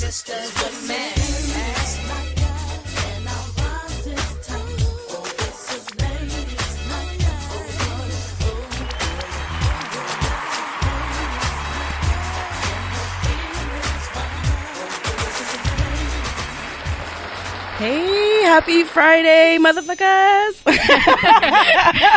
sisters with me. Hey, happy Friday, motherfuckers.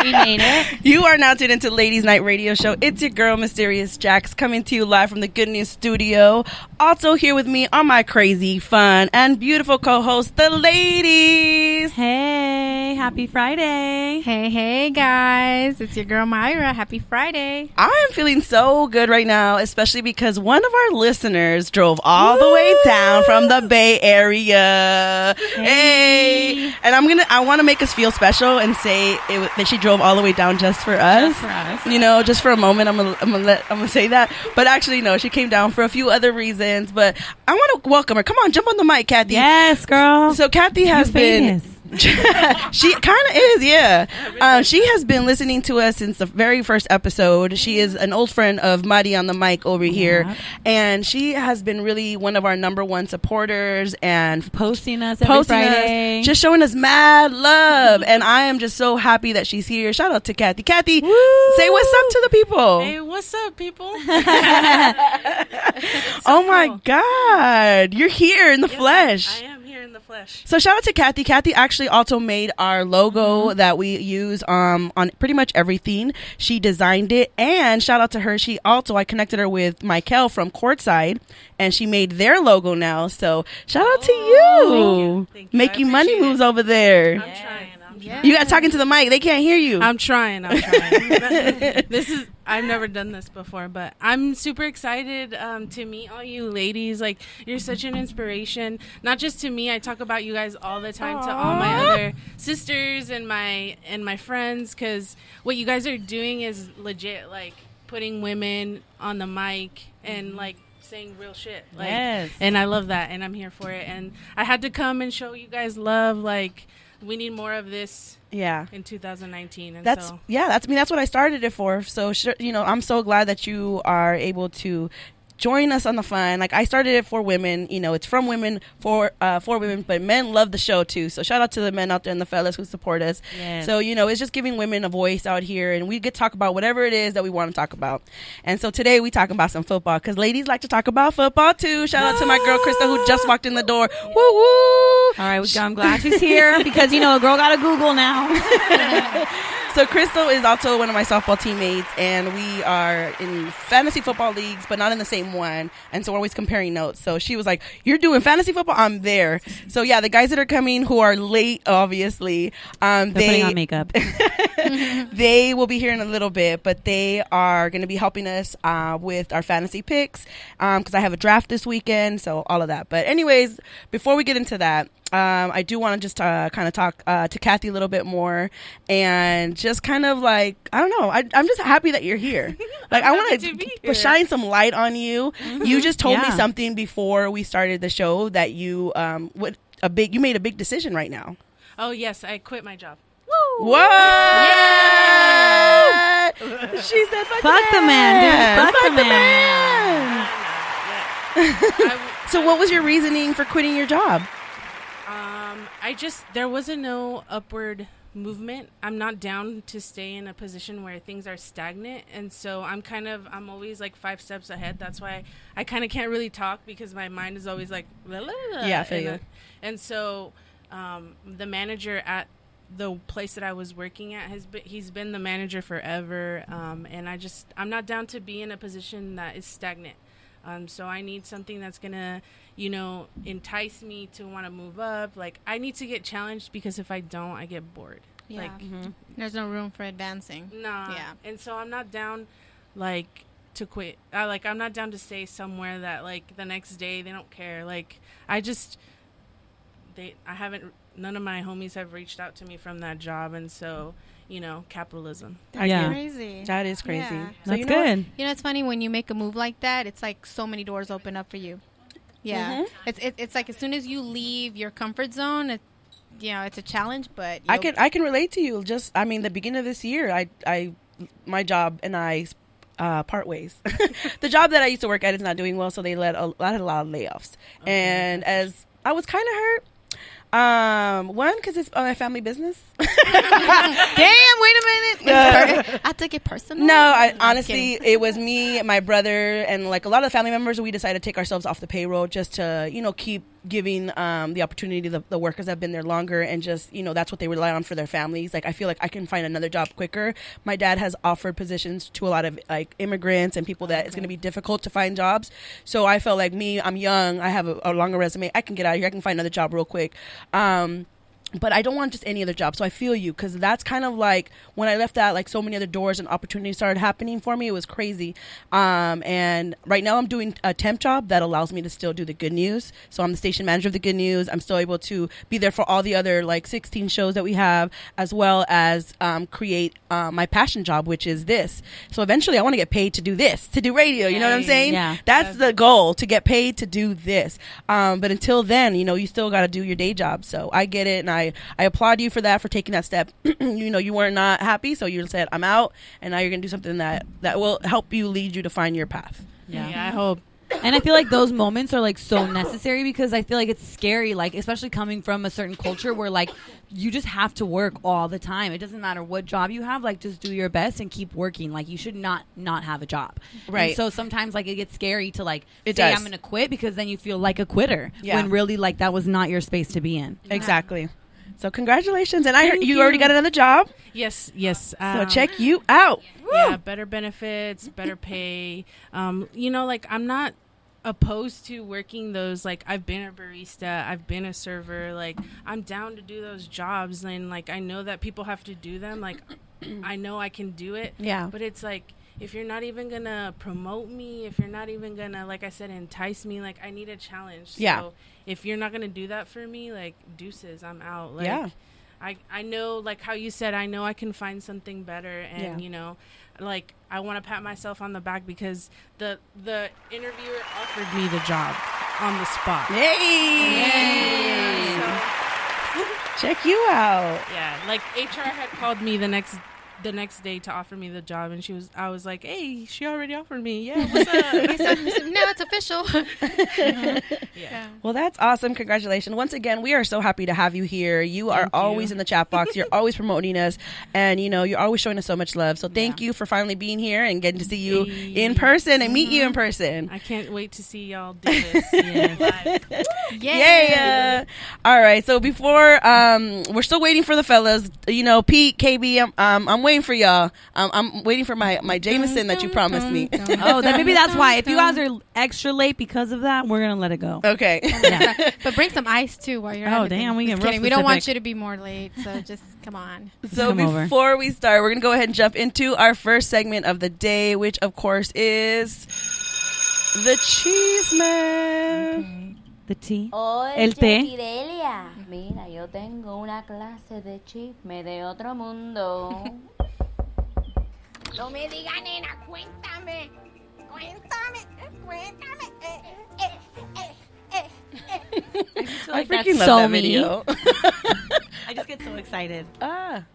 We made it. You are now tuned into Ladies Night Radio Show. It's your girl, Mysterious Jax, coming to you live from the Good News Studio. Also here with me are my crazy, fun, and beautiful co-hosts, the ladies. Hey, happy Friday. Hey, guys. It's your girl, Myra. Happy Friday. I am feeling so good right now, especially because one of our listeners drove all the way down from the Bay Area. Hey. And I want to make us feel special and say that she drove all the way down just for us. Just for us. You know, just for a moment, I'm gonna say that. But actually, no, she came down for a few other reasons. But I want to welcome her. Come on, jump on the mic, Kathy. Yes, girl. So Kathy has been. She kind of is, yeah. She has been listening to us since the very first episode. She is an old friend of Muddy on the mic over here, and she has been really one of our number one supporters and posting us every Friday. Just showing us mad love. And I am just so happy that she's here. Shout out to Kathy. Kathy, say what's up to the people. Hey, what's up, people? Oh my God, you're here in the flesh. I am here in the flesh. So shout out to Kathy. Kathy actually also made our logo that we use on pretty much everything. She designed it, and shout out to her. I connected her with Michael from Courtside, and she made their logo now. So shout out to you. Thank you. Making money moves over there. I'm trying. You got talking to the mic. They can't hear you. I'm trying. I've never done this before, but I'm super excited to meet all you ladies. Like, you're such an inspiration, not just to me. I talk about you guys all the time to all my other sisters and my friends, because what you guys are doing is legit, like putting women on the mic and like saying real shit. Like, yes. And I love that, and I'm here for it. And I had to come and show you guys love. Like, we need more of this. Yeah. In 2019. And that's what I started it for. So, I'm so glad that you are able to join us on the fun. Like, I started it for women. It's from women for women, but men love the show too. So shout out to the men out there and the fellas who support us. Yes. So, it's just giving women a voice out here, and we get to talk about whatever it is that we want to talk about. And so today we talking about some football, because ladies like to talk about football too. Shout out to my girl Krista, who just walked in the door. Woo woo! All right, I'm glad she's here because a girl got to Google now. So Crystal is also one of my softball teammates, and we are in fantasy football leagues, but not in the same one. And so we're always comparing notes. So she was like, "You're doing fantasy football? I'm there." So yeah, the guys that are coming who are late, obviously, They're putting on makeup. They will be here in a little bit, but they are going to be helping us with our fantasy picks because I have a draft this weekend, so all of that. But anyways, before we get into that, I do want to just kind of talk to Kathy a little bit more, and just kind of like, I don't know, I'm just happy that you're here. Like, I want to shine some light on you. Mm-hmm. You just told me something before we started the show that you you made a big decision right now. Oh yes, I quit my job. Woo! What? Yeah! She said, "Fuck the man, dude. Fuck the man." So, what was your reasoning for quitting your job? There wasn't no upward movement. I'm not down to stay in a position where things are stagnant, and so I'm always like 5 steps ahead. That's why I kind of can't really talk, because my mind is always like, blah, blah, blah. Yeah, I feel you. And so the manager at the place that I was working at he's been the manager forever, and I'm not down to be in a position that is stagnant. So I need something that's gonna, entice me to want to move up. Like, I need to get challenged, because if I don't, I get bored. Yeah. Like, there's no room for advancing. Nah. Yeah. And so I'm not down, like, to quit. I'm not down to stay somewhere that, like, the next day they don't care. Like, none of my homies have reached out to me from that job, and so, capitalism. That's crazy. That is crazy. Yeah. So That's good. It's funny when you make a move like that. It's like so many doors open up for you. Yeah. Mm-hmm. It's like as soon as you leave your comfort zone, it's a challenge. But I can relate to you. The beginning of this year, my job and I part ways. The job that I used to work at is not doing well, so they had a lot of layoffs. Okay. And as I was kind of hurt. One, because it's my family business. Damn, wait a minute. I took it personal. No, honestly, it was me, my brother, and like a lot of the family members. We decided to take ourselves off the payroll just to, keep giving the opportunity to the workers that have been there longer, and just, that's what they rely on for their families. Like, I feel like I can find another job quicker. My dad has offered positions to a lot of like immigrants and people that it's going to be difficult to find jobs. So I felt like I'm young, I have a longer resume, I can get out of here, I can find another job real quick. But I don't want just any other job. So I feel you, because that's kind of like when I left that, like so many other doors and opportunities started happening for me. It was crazy. And right now I'm doing a temp job that allows me to still do the good news. So I'm the station manager of the good news. I'm still able to be there for all the other like 16 shows that we have, as well as create my passion job, which is this. So eventually I want to get paid to do this, to do radio. You know what I'm saying? Yeah. That's the goal, to get paid to do this. But until then, you still got to do your day job. So I get it. And I applaud you for that, for taking that step. You were not happy, so you said, I'm out, and now you're going to do something that will help you, lead you to find your path. Yeah, I hope. And I feel like those moments are like so necessary, because I feel like it's scary, like especially coming from a certain culture where like you just have to work all the time. It doesn't matter what job you have, like just do your best and keep working. Like you should not have a job. Right. And so sometimes like it gets scary to like it say does. I'm going to quit, because then you feel like a quitter, Yeah. when really like that was not your space to be in. Exactly. So congratulations. And I heard you already got another job. Yes. So check you out. Yeah, better benefits, better pay. Like I'm not opposed to working those, like I've been a barista, I've been a server, like I'm down to do those jobs, and like I know that people have to do them, like I know I can do it. Yeah. But it's like, if you're not even gonna promote me, if you're not even gonna, like I said, entice me, like I need a challenge. Yeah. So if you're not gonna do that for me, like deuces, I'm out. Like, yeah. I know, like how you said, I know I can find something better, and like I want to pat myself on the back, because the interviewer offered me the job on the spot. Yay! So, check you out. yeah, like HR had called me the next day to offer me the job, and I was like, hey, she already offered me. Yeah, what's up? Now it's official. Yeah. Well, that's awesome. Congratulations. Once again, we are so happy to have you here. You are always in the chat box. You're always promoting us, and you're always showing us so much love. So thank you for finally being here and getting to see you in person and meet you in person. I can't wait to see y'all do this. Live. Yeah. All right. So before we're still waiting for the fellas. Pete, KB, I'm waiting for y'all. I'm waiting for my Jameson that you promised me. Oh, maybe that's why. If you guys are extra late because of that, we're gonna let it go. Okay. Yeah. But bring some ice too while you're. Oh, damn, we get real We don't want specific. you to be more late, so just come on. So come over. before we start, we're gonna go ahead and jump into our first segment of the day, which of course is the Cheese Man. Okay. The tea. Oye, El té. Fidelia, mira, yo tengo una clase de chisme de otro mundo. No me diga, nena, cuéntame. I That's freaking love so that me. video. I just get so excited.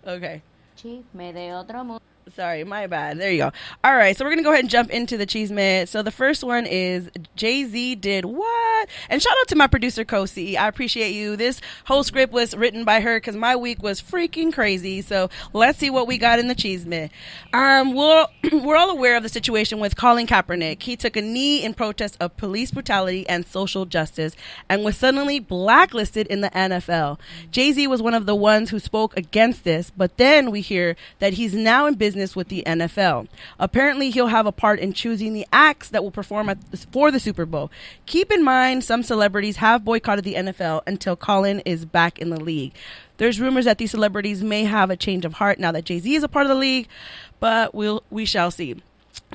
Okay. Chisme de otro mundo. Sorry, my bad. There you go. All right, so we're gonna go ahead and jump into the cheese minute. So the first one is Jay-Z did what? And shout out to my producer Kosi. I appreciate you. This whole script was written by her because my week was freaking crazy. So let's see what we got in the cheese minute. We're all aware of the situation with Colin Kaepernick. He took a knee in protest of police brutality and social justice, and was suddenly blacklisted in the NFL. Jay-Z was one of the ones who spoke against this, but then we hear that he's now in business with the NFL. Apparently, he'll have a part in choosing the acts that will perform for the Super Bowl. Keep in mind, some celebrities have boycotted the NFL until Colin is back in the league. There's rumors that these celebrities may have a change of heart now that Jay-Z is a part of the league, but we shall see.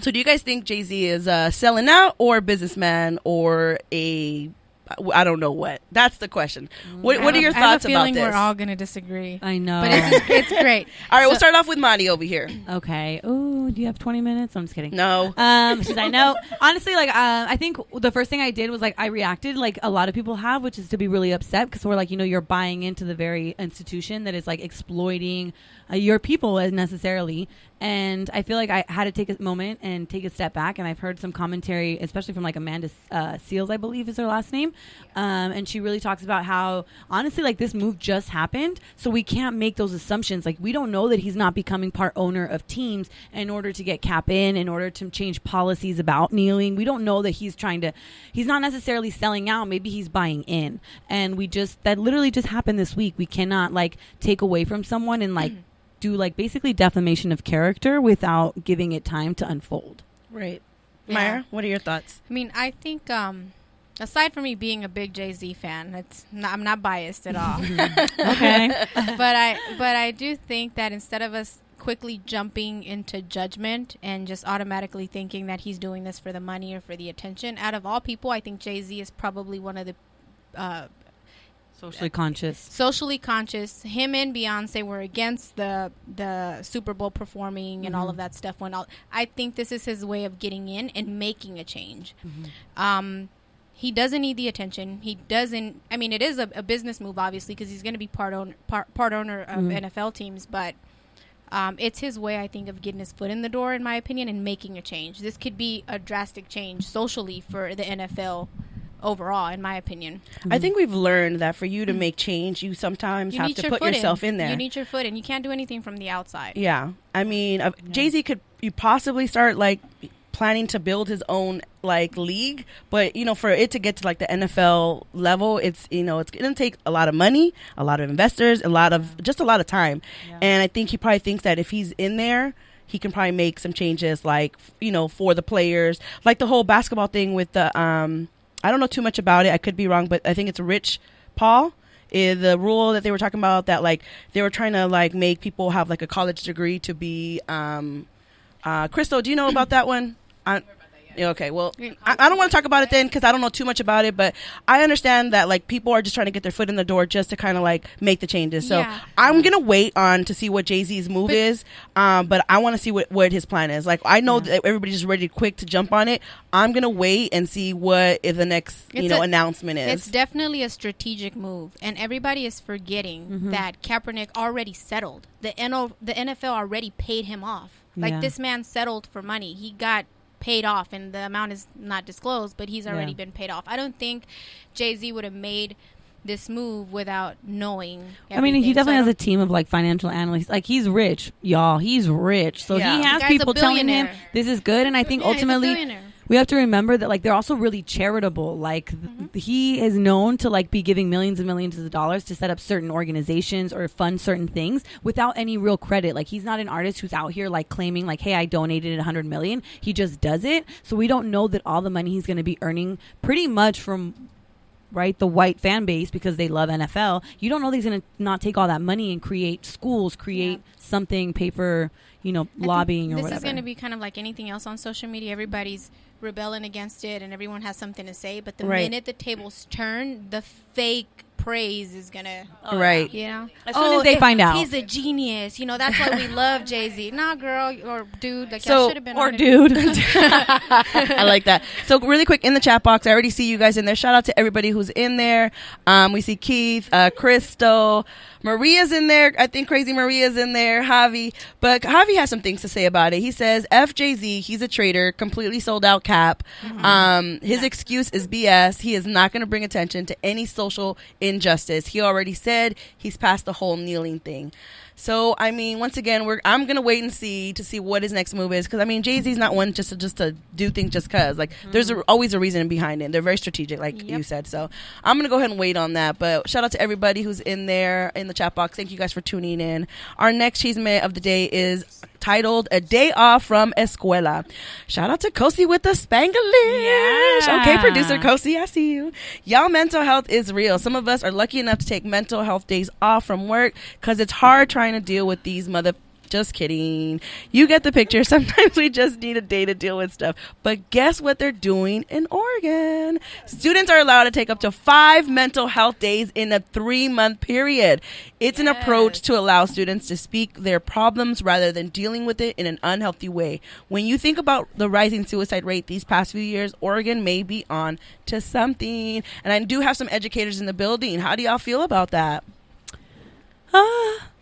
So do you guys think Jay-Z is selling out, or a businessman, or a I don't know what. That's the question. What are your thoughts I about have a feeling this? we're all going to disagree. I know. But it's great. All right, we'll start off with Madi over here. Okay. Oh, do you have 20 minutes? I'm just kidding. No. Because I know. Honestly, like, I think the first thing I did was, like, I reacted like a lot of people have, which is to be really upset because we're like, you're buying into the very institution that is, like, exploiting your people as necessarily. And I feel like I had to take a moment and take a step back. And I've heard some commentary, especially from like Amanda Seals, I believe is her last name. And she really talks about how, honestly, like this move just happened. So we can't make those assumptions. Like we don't know that he's not becoming part owner of teams in order to get cap in order to change policies about kneeling. We don't know that he's not necessarily selling out. Maybe he's buying in. And that literally just happened this week. We cannot like take away from someone and like, do like basically defamation of character without giving it time to unfold. Right. Yeah. Myra, what are your thoughts? I mean, I think aside from me being a big Jay-Z fan, I'm not biased at all. Okay. but I do think that instead of us quickly jumping into judgment and just automatically thinking that he's doing this for the money or for the attention, out of all people, I think Jay-Z is probably one of the Socially conscious. Him and Beyonce were against the Super Bowl performing and all of that stuff. I think this is his way of getting in and making a change. He doesn't need the attention. He doesn't. I mean, it is a business move, obviously, because he's going to be part owner of NFL teams. But it's his way, I think, of getting his foot in the door, in my opinion, and making a change. This could be a drastic change socially for the NFL. Overall, in my opinion. I think we've learned that for you to make change, you sometimes have to put yourself in there. You need your foot in. You can't do anything from the outside. Yeah. I mean, Jay-Z could you possibly start like planning to build his own like league, but for it to get to like the NFL level, it's it's going to take a lot of money, a lot of investors, a lot of time. Yeah. And I think he probably thinks that if he's in there, he can probably make some changes like, for the players, like the whole basketball thing with the I don't know too much about it. I could be wrong, but I think it's Rich Paul. The rule that they were talking about that like they were trying to like make people have like a college degree to be Crystal, do you know about that one? Okay, well, I don't want to talk about it then because I don't know too much about it, but I understand that like people are just trying to get their foot in the door just to kind of like make the changes. So I'm gonna wait on to see what Jay-Z's move is, but I want to see what his plan is. Like I know that everybody's just ready quick to jump on it. I'm gonna wait and see what if the next announcement is. It's definitely a strategic move, and everybody is forgetting that Kaepernick already settled. The NFL already paid him off. Like this man settled for money. He got paid off, and the amount is not disclosed, but he's already been paid off. I don't think Jay-Z would have made this move without knowing everything. I mean, he definitely has a team of like financial analysts. Like he's rich, y'all. He's rich. So he has people telling him this is good, and I think ultimately we have to remember that like they're also really charitable. Like he is known to like be giving millions and millions of dollars to set up certain organizations or fund certain things without any real credit. Like he's not an artist who's out here like claiming like, hey, I donated 100 million. He just does it. So we don't know that all the money he's going to be earning pretty much from the white fan base because they love NFL. You don't know that he's going to not take all that money and create schools, something, pay for, lobbying or whatever. This is going to be kind of like anything else on social media. Everybody's rebelling against it and everyone has something to say, but the minute the tables turn, the fake praise is gonna as soon as they find out he's a genius, that's why we love Jay-Z. Nah, girl or dude, like so, should have been or dude. I like that. So really quick in the chat box, I already see you guys in there. Shout out to everybody who's in there. We see Keith, Crystal, Maria's in there. I think Crazy Maria's in there. Javi, but Javi has some things to say about it. He says, "F Jay-Z, he's a traitor, completely sold out cap. His excuse is BS. He is not going to bring attention to any social injustice. He already said he's past the whole kneeling thing." So, I mean, once again, I'm going to wait and see what his next move is. Because, I mean, Jay-Z's not one just to do things just because. Like, there's always a reason behind it. They're very strategic, like you said. So, I'm going to go ahead and wait on that. But shout out to everybody who's in there in the chat box. Thank you guys for tuning in. Our next Chisme of the day is titled A Day Off from Escuela. Shout out to Kosi with the Spanglish. Yeah. Okay, producer Kosi, I see you. Y'all, mental health is real. Some of us are lucky enough to take mental health days off from work because it's hard trying to deal with these Just kidding. You get the picture. Sometimes we just need a day to deal with stuff. But guess what they're doing in Oregon? Students are allowed to take up to 5 mental health days in a 3-month period. It's an approach to allow students to speak their problems rather than dealing with it in an unhealthy way. When you think about the rising suicide rate these past few years, Oregon may be on to something. And I do have some educators in the building. How do y'all feel about that?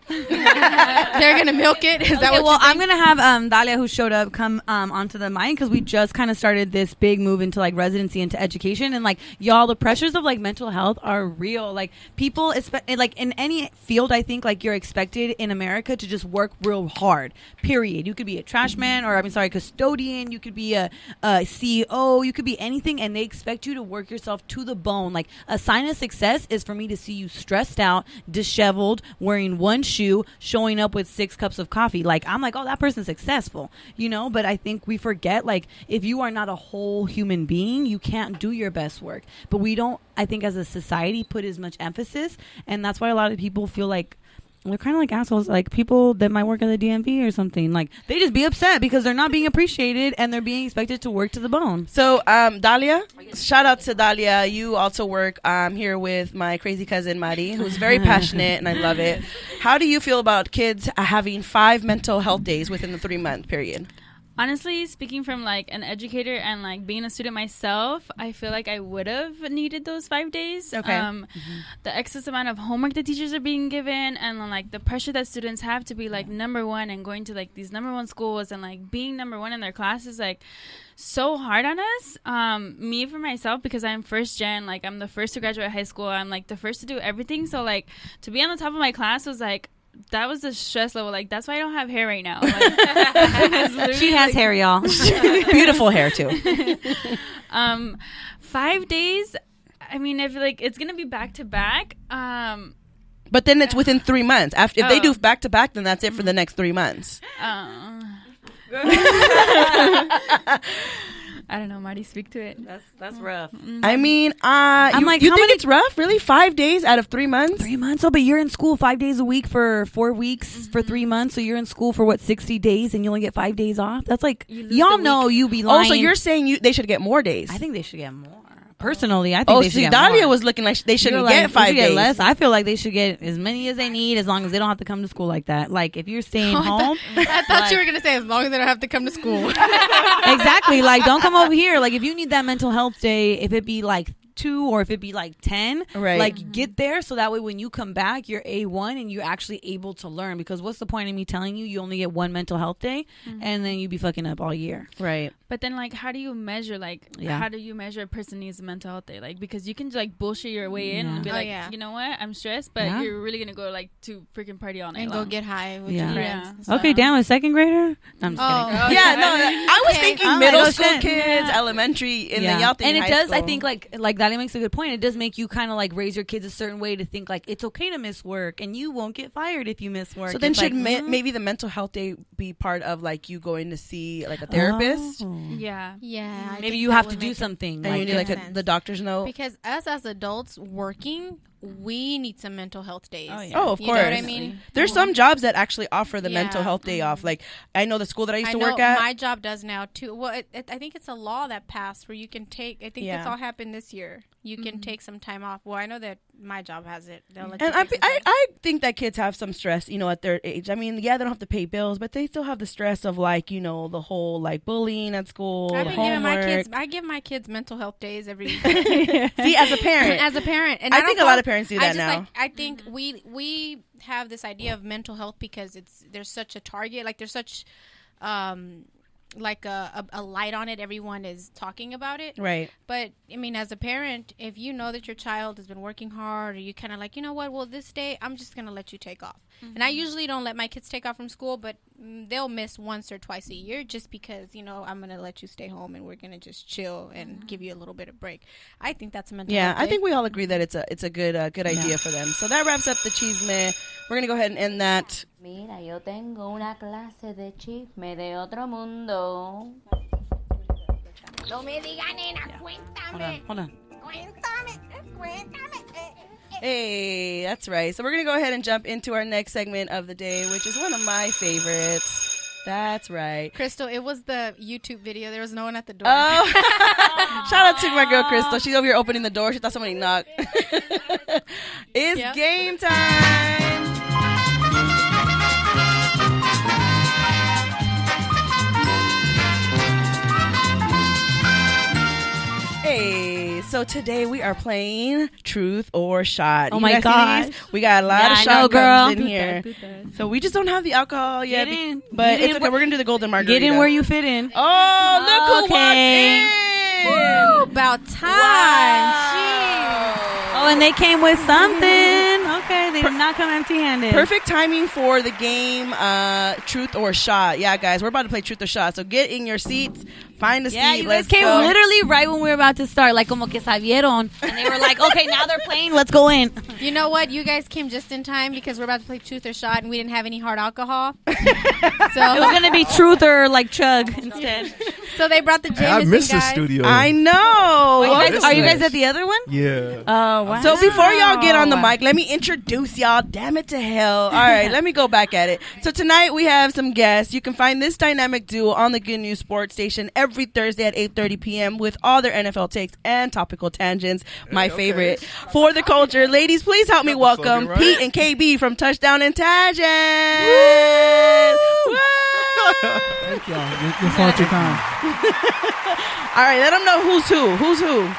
They're gonna milk it. Is that what? Well, I'm gonna have Dalia, who showed up, come onto the mic because we just kind of started this big move into like residency into education, and like y'all, the pressures of like mental health are real. Like people, like in any field, I think like you're expected in America to just work real hard. Period. You could be a trash man, or custodian. You could be a CEO. You could be anything, and they expect you to work yourself to the bone. Like a sign of success is for me to see you stressed out, disheveled, wearing one shoe, showing up with 6 cups of coffee. Like I'm like, oh, that person's successful, you know. But I think we forget, like, if you are not a whole human being, you can't do your best work. But we don't, I think, as a society, put as much emphasis, and that's why a lot of people feel like they're kind of like assholes, like people that might work at the DMV or something. Like they just be upset because they're not being appreciated and they're being expected to work to the bone. So, Dalia, shout out to Dalia. You also work here with my crazy cousin Mari, who's very passionate, and I love it. How do you feel about kids having 5 mental health days within the 3-month period? Honestly, speaking from like an educator and like being a student myself, I feel like I would have needed those 5 days. Okay. The excess amount of homework that teachers are being given, and then, like the pressure that students have to be like number one and going to like these number one schools and like being number one in their classes, like so hard on us. Me for myself, because I'm first gen, like I'm the first to graduate high school. I'm like the first to do everything. So like to be on the top of my class was like, that was the stress level. Like that's why I don't have hair right now. Like, she has hair, y'all. Beautiful hair too. 5 days. I mean, if like it's gonna be back to back. But then it's within 3 months. After if they do back to back, then that's it for the next 3 months. I don't know, Marty, speak to it. That's rough. I mean, I'm like, you think it's rough? Really? 5 days out of 3 months? 3 months? Oh, but you're in school 5 days a week for 4 weeks for 3 months. So you're in school for 60 days, and you only get 5 days off. That's like, y'all know you be lying. Oh, so you're saying they should get more days? I think they should get more. Personally, I think they should get Dalia more. was looking like they shouldn't get 5 days. Less. I feel like they should get as many as they need, as long as they don't have to come to school like that. Like if you're staying home, I thought you were gonna say as long as they don't have to come to school. Exactly. Like don't come over here. Like if you need that mental health day, if it be like 2 or if it be like 10, right, like get there so that way when you come back you're A1 and you're actually able to learn. Because what's the point of me telling you only get 1 mental health day and then you be fucking up all year, right? But then like how do you measure how do you measure a person needs a mental health day? Like because you can like bullshit your way in and be you know what, I'm stressed, but you're really gonna go like to freaking party all night and long. go get high with your friends. Okay, damn, a 2nd grader? I'm just kidding. Yeah, no, I was thinking middle school kids, elementary, and then y'all think and it high does school. I think like Dalia makes a good point. It does make you kind of like raise your kids a certain way to think like it's okay to miss work and you won't get fired if you miss work. So then it's should like, maybe the mental health day be part of like you going to see like a therapist? Yeah. I maybe think you that have would to do make something. And you need like sense. the doctor's note? Because us as adults working, we need some mental health days. Oh, of course. You know what I mean? There's some jobs that actually offer the mental health day off. Like I know the school that I used to work at. My job does now too. Well, I think it's a law that passed where you can take. I think this all happened this year. You can take some time off. Well, I know that my job has it. They'll let And you take some time. I think that kids have some stress, you know, at their age. I mean, yeah, they don't have to pay bills, but they still have the stress of like, you know, the whole like bullying at school. I've been giving homework. I give my kids mental health days every. See, as a parent, and I think a lot of parents do that now. I think we have this idea of mental health because there's such a target, like there's such like a light on it. Everyone is talking about it, right? But I mean, as a parent, if you know that your child has been working hard, or you kind of like, you know what, well, this day I'm just gonna let you take off. And I usually don't let my kids take off from school, but they'll miss once or twice a year just because, you know, I'm gonna let you stay home and we're gonna just chill and give you a little bit of break. I think that's a mental health I day. think we all agree that it's a good idea for them. So that wraps up the chisme. We're gonna go ahead and end that. Mira, yo tengo una clase de chisme de otro mundo. No me digas, nena, cuéntame. Hold on. Cuéntame. Hey, that's right. So we're going to go ahead and jump into our next segment of the day, which is one of my favorites. That's right. Crystal, it was the YouTube video. There was no one at the door. Oh, shout out to my girl Crystal. She's over here opening the door. She thought somebody knocked. It's game time. Hey, so today we are playing Truth or Shot. Oh You my guys see gosh. these? We got a lot of I know, shotguns girl. in here. So we just don't have the alcohol yet. Get in. But Get it's in okay. We're going to do the golden margarita. Get in where you fit in. Oh, look who Okay. walked in. Woo, about time. Wow. Oh, and they came with something. Okay, they did not come empty-handed. Perfect timing for the game, Truth or Shot. Yeah, guys, we're about to play Truth or Shot. So get in your seats, find a Yeah, seat. you guys Let's came go. literally right when we were about to start, like como que sabieron, and they were like, "Okay, now they're playing. Let's go in." You know what? You guys came just in time because we're about to play Truth or Shot, and we didn't have any hard alcohol. It So, was gonna be truth or like chug instead. so they brought the Hey, I Jameson missed the guys. studio. I know. Are you guys at the other one? Yeah. Oh wow! So before y'all get on the mic, let me introduce y'all. Damn it to hell. All right, let me go back at it. So tonight we have some guests. You can find this dynamic duo on the Good News Sports Station every Thursday at 8:30 p.m. with all their NFL takes and topical tangents. My favorite for the culture. Ladies, please help me welcome right. Pete and KB from Touchdown and Tangents. Woo! Thank y'all. You're far too kind. All right, let them know who's who. Who's who?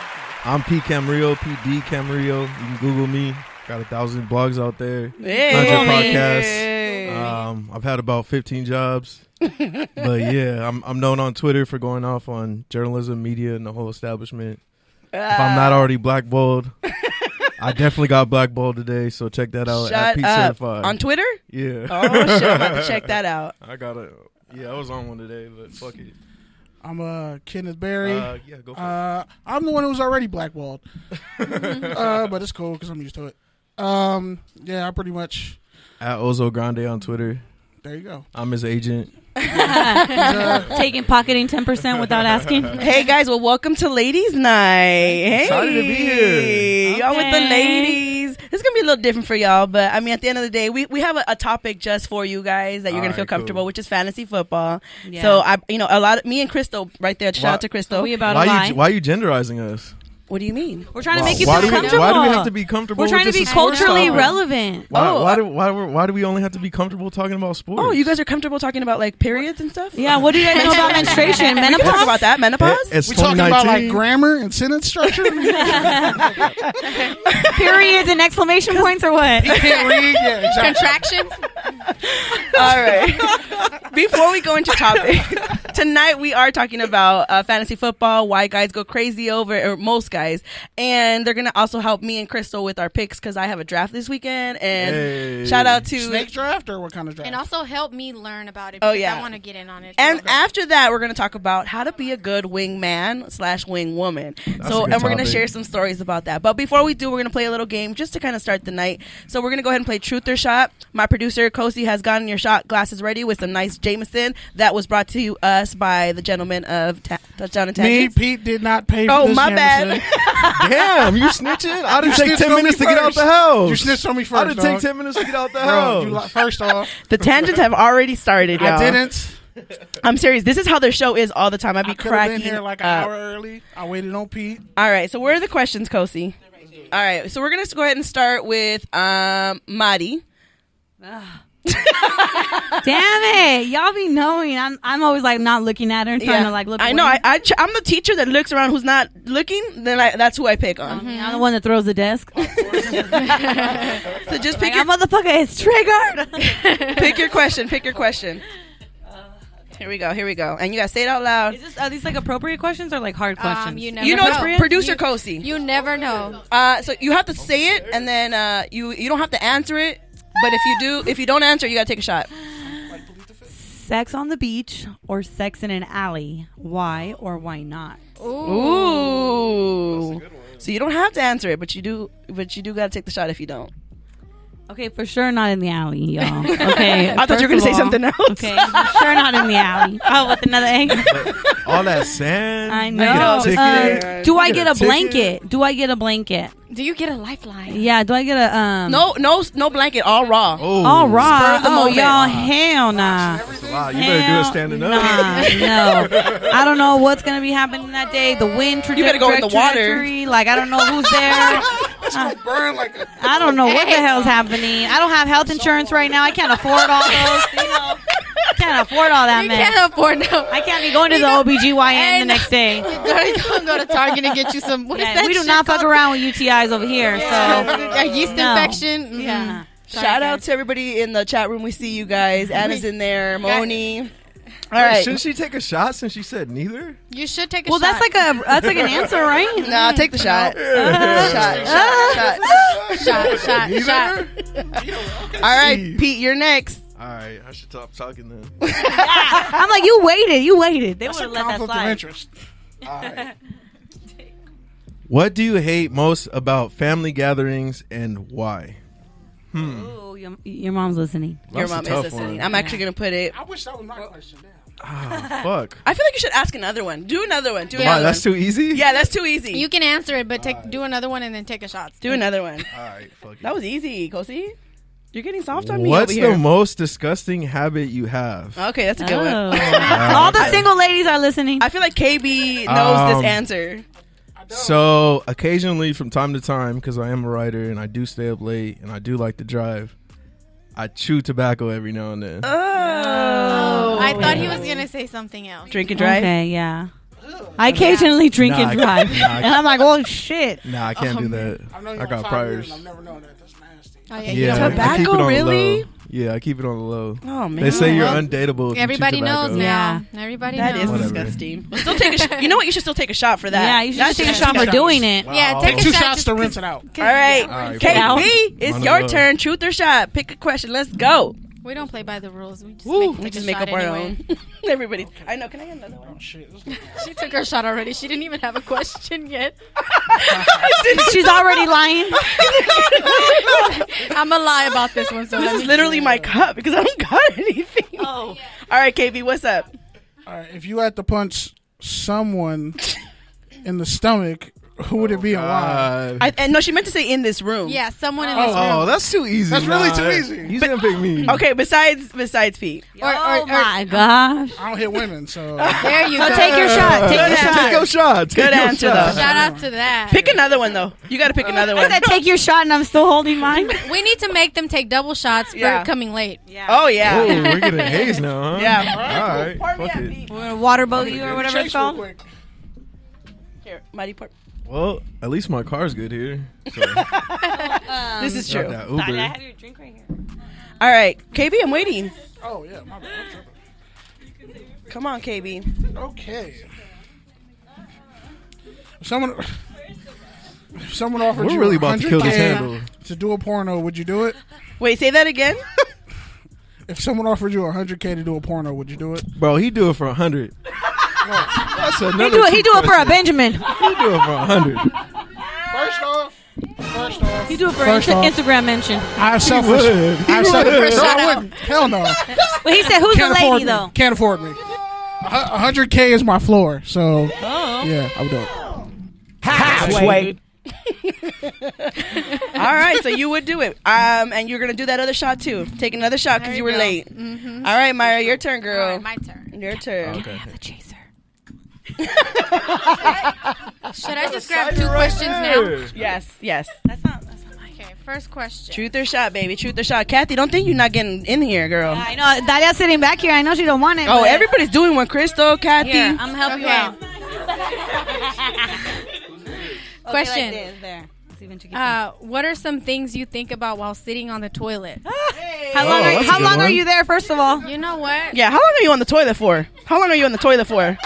I'm P. Camarillo, PD Camarillo. You can Google me. Got 1,000 blogs out there. 100 podcasts. I've had about 15 jobs. But yeah, I'm known on Twitter for going off on journalism, media, and the whole establishment. If I'm not already blackballed, I definitely got blackballed today, so check that out at Shut Pete up. Certified. On Twitter? Yeah. Oh, shit. I'm about to check that out. I was on one today, but fuck it. I'm Kenneth Berry. Yeah, go for it. I'm the one who was already blackballed. But it's cool because I'm used to it. Yeah, I pretty much. At Ozo Grande on Twitter. There you go. I'm his agent. Taking pocketing 10% without asking. Hey guys, well, welcome to Ladies Night. Hey, Excited to be here. Y'all with the Okay. ladies. It's gonna be a little different for y'all, but I mean, at the end of the day, we have a topic just for you guys that you're gonna Alright, feel comfortable, cool. which is fantasy football. Yeah. So me and Crystal right there. Shout out to Crystal. We about to lie. Why you genderizing us? What do you mean? We're trying to make you why feel do we, comfortable. Why do we have to be comfortable? We're trying to with be just a sports culturally topic? relevant. Why do we only have to be comfortable talking about sports? Oh, you guys are comfortable talking about like periods and stuff? Yeah, what do you guys know about menstruation? We can Menopause? talk about that. Menopause. It's We talking about 2019. like grammar and sentence structure? Periods and exclamation points or what? Can't read? Yeah, exactly. Contractions. All right. Before we go into topic, tonight we are talking about fantasy football, why guys go crazy over it, or most guys. And they're going to also help me and Crystal with our picks because I have a draft this weekend. And Hey. shout out to... Snake draft or what kind of draft? And also help me learn about it. Oh, Because yeah. I want to get in on it. And too. after that, we're going to talk about how to be a good wing man / wing woman. a good And we're going to topic. share some stories about that. But before we do, we're going to play a little game just to kind of start the night. So we're going to go ahead and play Truth or Shot. My producer, Kosi, has gotten your shot glasses ready with some nice Jameson that was brought to us by the gentleman of Touchdown and Me, Tangents. Pete, did not pay for Oh, this my Jameson. bad. Damn, you snitching? I didn't take snitched 10 on me minutes to get out first. the house. You snitched on me I first, didn't take dog. 10 minutes to get out the Bro, house. first off, The tangents have already started, y'all. I didn't. I'm serious. This is how their show is all the time. I'd be I could have cracking been here like an up. hour early. I waited on Pete. All right, so where are the questions, Kosi? All right, so we're going to go ahead and start with Madi. Damn it. Y'all be knowing. I'm always like not looking at her and trying to like look I away. know. I'm the teacher that looks around who's not looking. Then that's who I pick on. I'm the one that throws the desk. So just pick Like, motherfucker is triggered. pick your question. Pick your question. Here we go. And you got to say it out loud. Are these like appropriate questions or like hard questions? you never You know, know. it's producer Kosi. You never know. So you have to say it, and then you don't have to answer it. But if you don't answer, you got to take a shot. Sex on the beach or sex in an alley? Why or why not? Ooh. So you don't have to answer it, but you do got to take the shot if you don't. Okay, for sure not in the alley, y'all. Okay. I thought you were going to say something else. Okay, for sure not in the alley. Oh, with another egg. All that sand. I You know. get a ticket. Do I You get get a a ticket? blanket? Do I get a blanket? Do you get a lifeline? Yeah, do I get a No blanket, all raw. Oh, all raw? Spur of the Oh, moment. y'all, hell nah. wow, you better do it standing up. No. I don't know what's gonna be happening that day. The wind You better go in the water. trajectory. Like I don't know who's there. Burn like a. I don't know what the hell's happening. I don't have health insurance right now. I can't afford all those. I can't afford all that, You man. can't afford no. I can't be going to the OBGYN the next day. Go to Target and get you some. What is Yeah, that we do shit not fuck called? around with UTIs over here. A yeast No. infection. Mm-hmm. Yeah. Shout out to everybody in the chat room. We see you guys. Anna's in there. Moni. All right. Shouldn't she take a shot since she said neither? You should take a Well, shot. that's like an answer, right? Nah, take the shot. Shot. Neither? All right, Pete, you're next. All right, I should stop talking then. I'm like, you waited. They That's would a have let that conflict of slide. interest. All right. What do you hate most about family gatherings and why? Ooh, your mom's listening. Your That's a mom is tough listening. one. I'm actually going to put it. I wish that was my question. Damn. Ah, fuck. I feel like you should ask another one. Do another one. Why, that's too easy? Yeah, that's too easy. You can answer it, but do another one and then take a shot. Do another one. All right, fuck it. That was easy, Kosi. You're getting soft on me What's over the here. most disgusting habit you have? Okay, that's a good one. All the single ladies are listening. I feel like KB knows this Um, answer. So occasionally, from time to time, because I am a writer and I do stay up late and I do like to drive, I chew tobacco every now and then. Oh. I thought he was gonna say something else. Drink and drive? Okay, yeah. I occasionally drink and drive. And I'm like, oh, shit. Nah, I can't do that. I've known you I like got 5 priors. years. I've never known that. That's nasty. Oh, Yeah, you don't- I keep it Tobacco, on the really? low. Yeah, I keep it on the low. Oh, man. They say you're undateable. If Everybody you chew tobacco. knows now. Everybody That knows. is Whatever. disgusting. Well, still take a shot. You know what? You should still take a shot for that. Yeah, you should That's just take a just shot for disgusting. doing it. Yeah, Wow. take a Two shot shots just to rinse it out. All right. All right, KB, it's On the your low. turn. Truth or shot? Pick a question. Let's go. We don't play by the rules. We just Woo, make, we take just a make shot up our anyway. own. Everybody. I know. Can I get another one? Oh, shit. She took her shot already. She didn't even have a question yet. She's already lying. I'm gonna lie about this one. So This is literally my cup because I don't got anything. Oh. All right, KB, what's up? All right. If you had to punch someone in the stomach, who would it be and why? God. No, she meant to say in this room. Yeah, someone in this room. Oh, that's too easy. That's really Nah, too easy. He's gonna pick me. Okay, besides Pete. Oh, my gosh. I don't hit women, so There you So go. take your shot. Take your Good shot. Take your shot. Take Good your answer, shot. though. Shout out to that. Pick another one, though. You got to pick another I one. said take your shot and I'm still holding mine. We need to make them take double shots for Yeah. coming late. Oh, yeah. Oh, we're getting haze now, huh? Yeah. All right. Pour me Fuck up, it. Pete. We're going to waterboat you or whatever it's Chase real called. quick. Here, Mighty pour. Well, at least my car's good here. So, This is got true. that I Uber. have your drink right here. All right, KB, I'm waiting. Oh, yeah. My bad. I'm tripping. Come on, KB. Okay. If someone offered We're you really about to kill this 100K handle. to do a porno, would you do it? Wait, say that again? If someone offered you 100K to do a porno, would you do it? Bro, he do it for 100. That's He another do it for a question. Benjamin. He do it for 100. First off, You do it for First off, Instagram mention. I have selfish. would. I have selfish. No, Shut I up. wouldn't. Hell no. But he said, who's Can't the afford lady, me. though? Can't afford me. 100K is my floor, so yeah, I would do it. Halfway. All right, so you would do it. And you're going to do that other shot, too. Take another shot because There you you were go. late. All right, Myra, your turn, All girl. right, my turn. Your turn. Okay. The chaser. Should I just grab two questions now? Yes. That's not mine. Okay, first question. Truth or shot, baby. Truth or shot. Kathy, don't think you're not getting in here, girl. I know. Dalia's sitting back here. I know she don't want it. Oh, but everybody's doing one. Crystal, Kathy. Here, I'm helping you Okay. out. Question. Okay, like this, there. Let's see when she gets What are some things you think about while sitting on the toilet? How long, that's a how good long are one. you there, first of all? You know what? Yeah, how long are you on the toilet for? How long are you on the toilet for?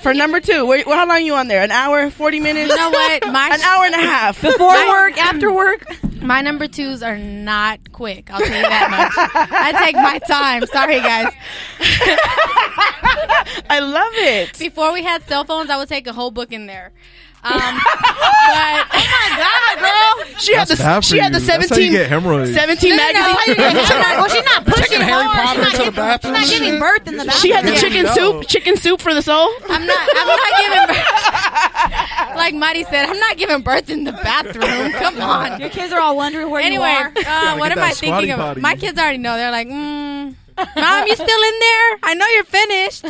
For number 2, how long are you on there? An hour, 40 minutes? You know what? An hour and a half. Before work, after work? My number 2s are not quick. I'll tell you that much. I take my time. Sorry, guys. I love it. Before we had cell phones, I would take a whole book in there. But She had That's bad the for she had the you. That's how you 17 get hemorrhoids. 17 magazine. She's not pushing Harry hard. Potter She's into the not bathroom. giving birth in the bathroom. She had the Yeah. chicken soup for the soul. I'm not giving birth. Like Marty said, I'm not giving birth in the bathroom. Come on. Your kids are all wondering where Anyway, you are. what get am that I squatty thinking of? potty. My kids already know. They're like, Mom, you still in there? I know you're finished.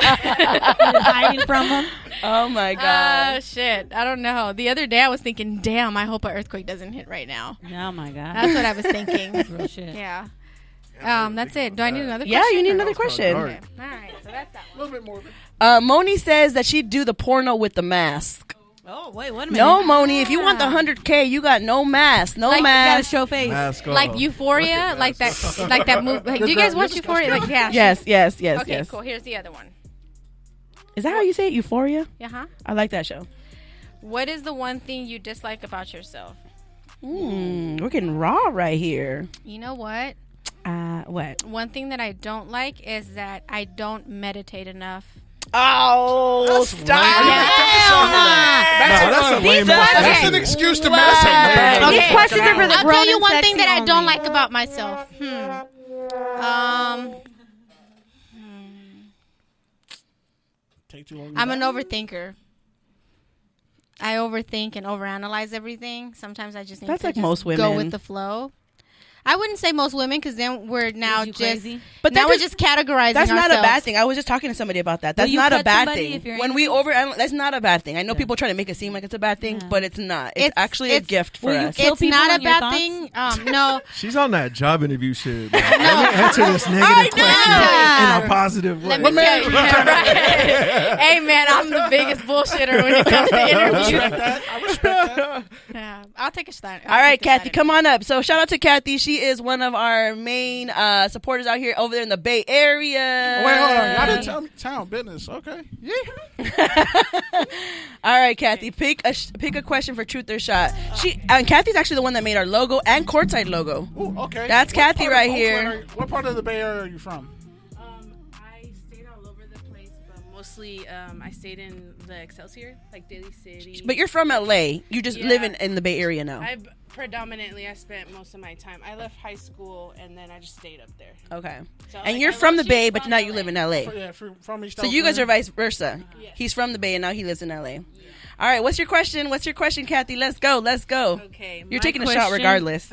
Hiding from them. Oh my god. Shit. I don't know. The other day I was thinking, damn, I hope an earthquake doesn't hit right now. Oh my god. That's what I was thinking. Real shit. Yeah. That's it. Do I need another Yeah, question? you need another question. Okay. All right. So that's that one. A little bit more. Moni says that she'd do the porno with the mask. Oh wait, wait a minute. No, Moni, if you want the 100K, you got no mask, no Like, you You gotta mask. show face. Mask Like off. Euphoria, like that movie. Like, do you guys watch Euphoria? Like, yeah. Yes. Okay, cool. Here's the other one. Is that how you say it? Euphoria? Yeah. Huh? I like that show. What is the one thing you dislike about yourself? We're getting raw right here. You know what? What? One thing that I don't like is that I don't meditate enough. Oh, stop. That's a lame ass That's answer. an excuse to meditate. Okay. These questions are for the I'll grown tell you and one sexy thing that I don't only. like about myself. Take too long. I'm an overthinker. I overthink and overanalyze everything. Sometimes I just need That's to like just most go women. with the flow. I wouldn't say most women because then we're now you just crazy? But now that we're does- just categorizing That's not a ourselves. bad thing. I was just talking to somebody about that. That's you not a cut bad somebody if thing. you're When we angry? that's not a bad thing. I know people try to make it seem like it's a bad thing, but it's not. It's actually a it's- gift for Will you us. kill It's people not on a your bad thoughts? thing. No. She's on that job interview shit. Man. Let me answer this negative question in a positive way. Let me tell you. Right. Hey man, I'm the biggest bullshitter when it comes to interviews. I respect that. Yeah, I'll take a shot. All right, Kathy, come on up. So shout out to Kathy. She is one of our main supporters out here over there in the Bay Area. Wait, hold on. Y'all didn't tell me town business. Okay. Yeah. All right, Kathy, pick a question for Truth or Shot. Kathy's actually the one that made our logo and Courtside logo. Ooh, okay. That's What Kathy part of right Oakland here. What part of the Bay Area are you from? I stayed all over the place, but mostly I stayed in the Excelsior, like Daly City. But you're from LA. You just Yeah. live in the Bay Area now. I spent most of my time. I left high school and then I just stayed up there. Okay. So, And like, you're I from the love Bay, you but from now you LA. live in LA. Yeah, from East So you guys are Oakland. vice versa. Yes. He's from the Bay and now he lives in LA. All right, what's your question? Kathy? Let's go. Okay. You're my taking a shot question- regardless.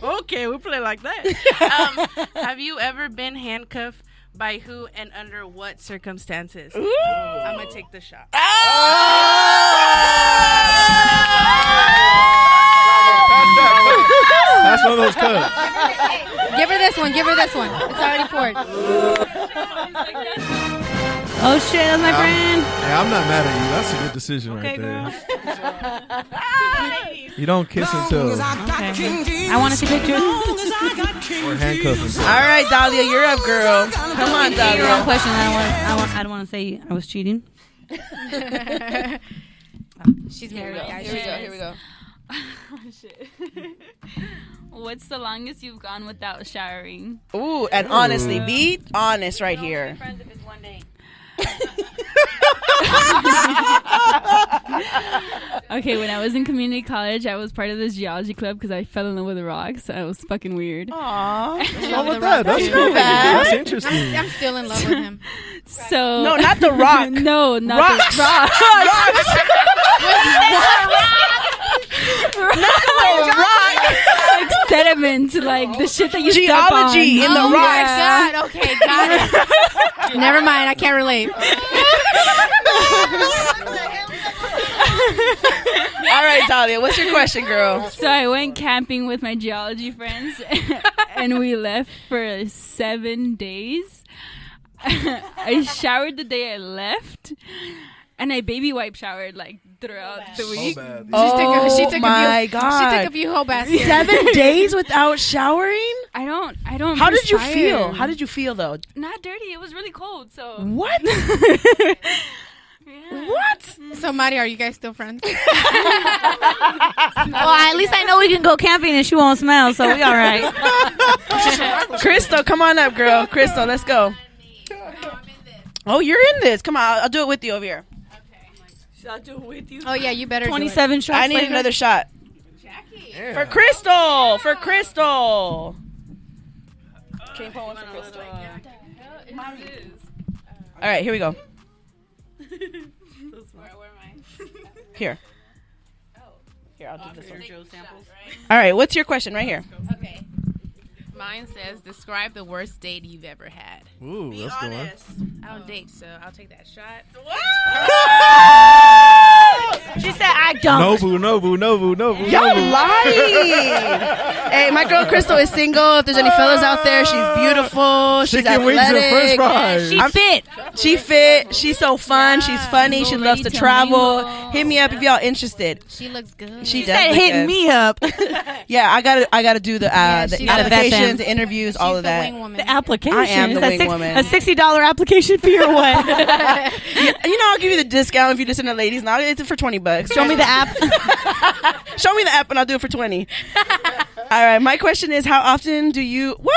Okay, we play like that. Have you ever been handcuffed? By who and under what circumstances? I'm gonna take the shot. That's one of those cups. Give her this one. It's already poured. Oh shit, that's my friend. Hey, I'm not mad at you. That's a good decision right there. You don't kiss until I want to see pictures. or handcuffing. All right, Dahlia, you're up, girl. Come on, Your own Dahlia. question. I don't want to say I was cheating. She's married, guys. Here we go. Shit. What's the longest you've gone without showering? Ooh, and honestly, be honest right here. Friends if it's one day. Okay, when I was in community college, I was part of this geology club because I fell in love with rocks. So it was fucking weird. Aww. What's wrong with that? That's Too cool. bad. That's interesting. I'm still in love with him. So No, not the rock. no, not Rocks. the rock. Like sediment, like the shit that you step on. Geology in the Oh rocks. my god. Okay, got it. Never mind. I can't relate. All right, Dahlia, what's your question, girl? So I went camping with my geology friends, and we left for 7 days. I showered the day I left, and I baby wipe showered like throughout the week. Oh She took my She God. took a few whole baths. here. 7 days without showering? I don't. How did you perspire. feel? How did you feel though? Not dirty. It was really cold. So What? What? So, Mari, are you guys still friends? Well, at least I know we can go camping and she won't smell, so we all right. Crystal, come on up, girl. Crystal, let's go. Oh, you're in this. Come on, I'll do it with you over here. Should I do it with you? Oh yeah, you better. 27 shots. I need later. another shot. Yeah. For Crystal. For Crystal. Can you pour one for Crystal? All right, here we go. Here. Here, I'll do this one. All right, what's your question right here? Okay. Mine says, describe the worst date you've ever had. Ooh, that's good one. I don't date, so I'll take that shot. She said, I don't. No boo. Y'all lying. Hey, my girl Crystal is single. If there's any fellas out there, she's beautiful. She's Chicken wings and french athletic. fries. She fit. She fit. She's so fun. She's funny. She loves to travel. Hit me up if y'all interested. She looks good. She does. Said look hit good. me up. Yeah, I gotta do the she's the applications, best. the interviews, She's all of the that. wing woman. The application. I am the Is that wing woman. A $60 application fee or what? You know, I'll give you the discount if you just send the ladies. Now it's for $20. Show me the app. Show me the app and I'll do it for 20. All right, my question is, how often do you? What?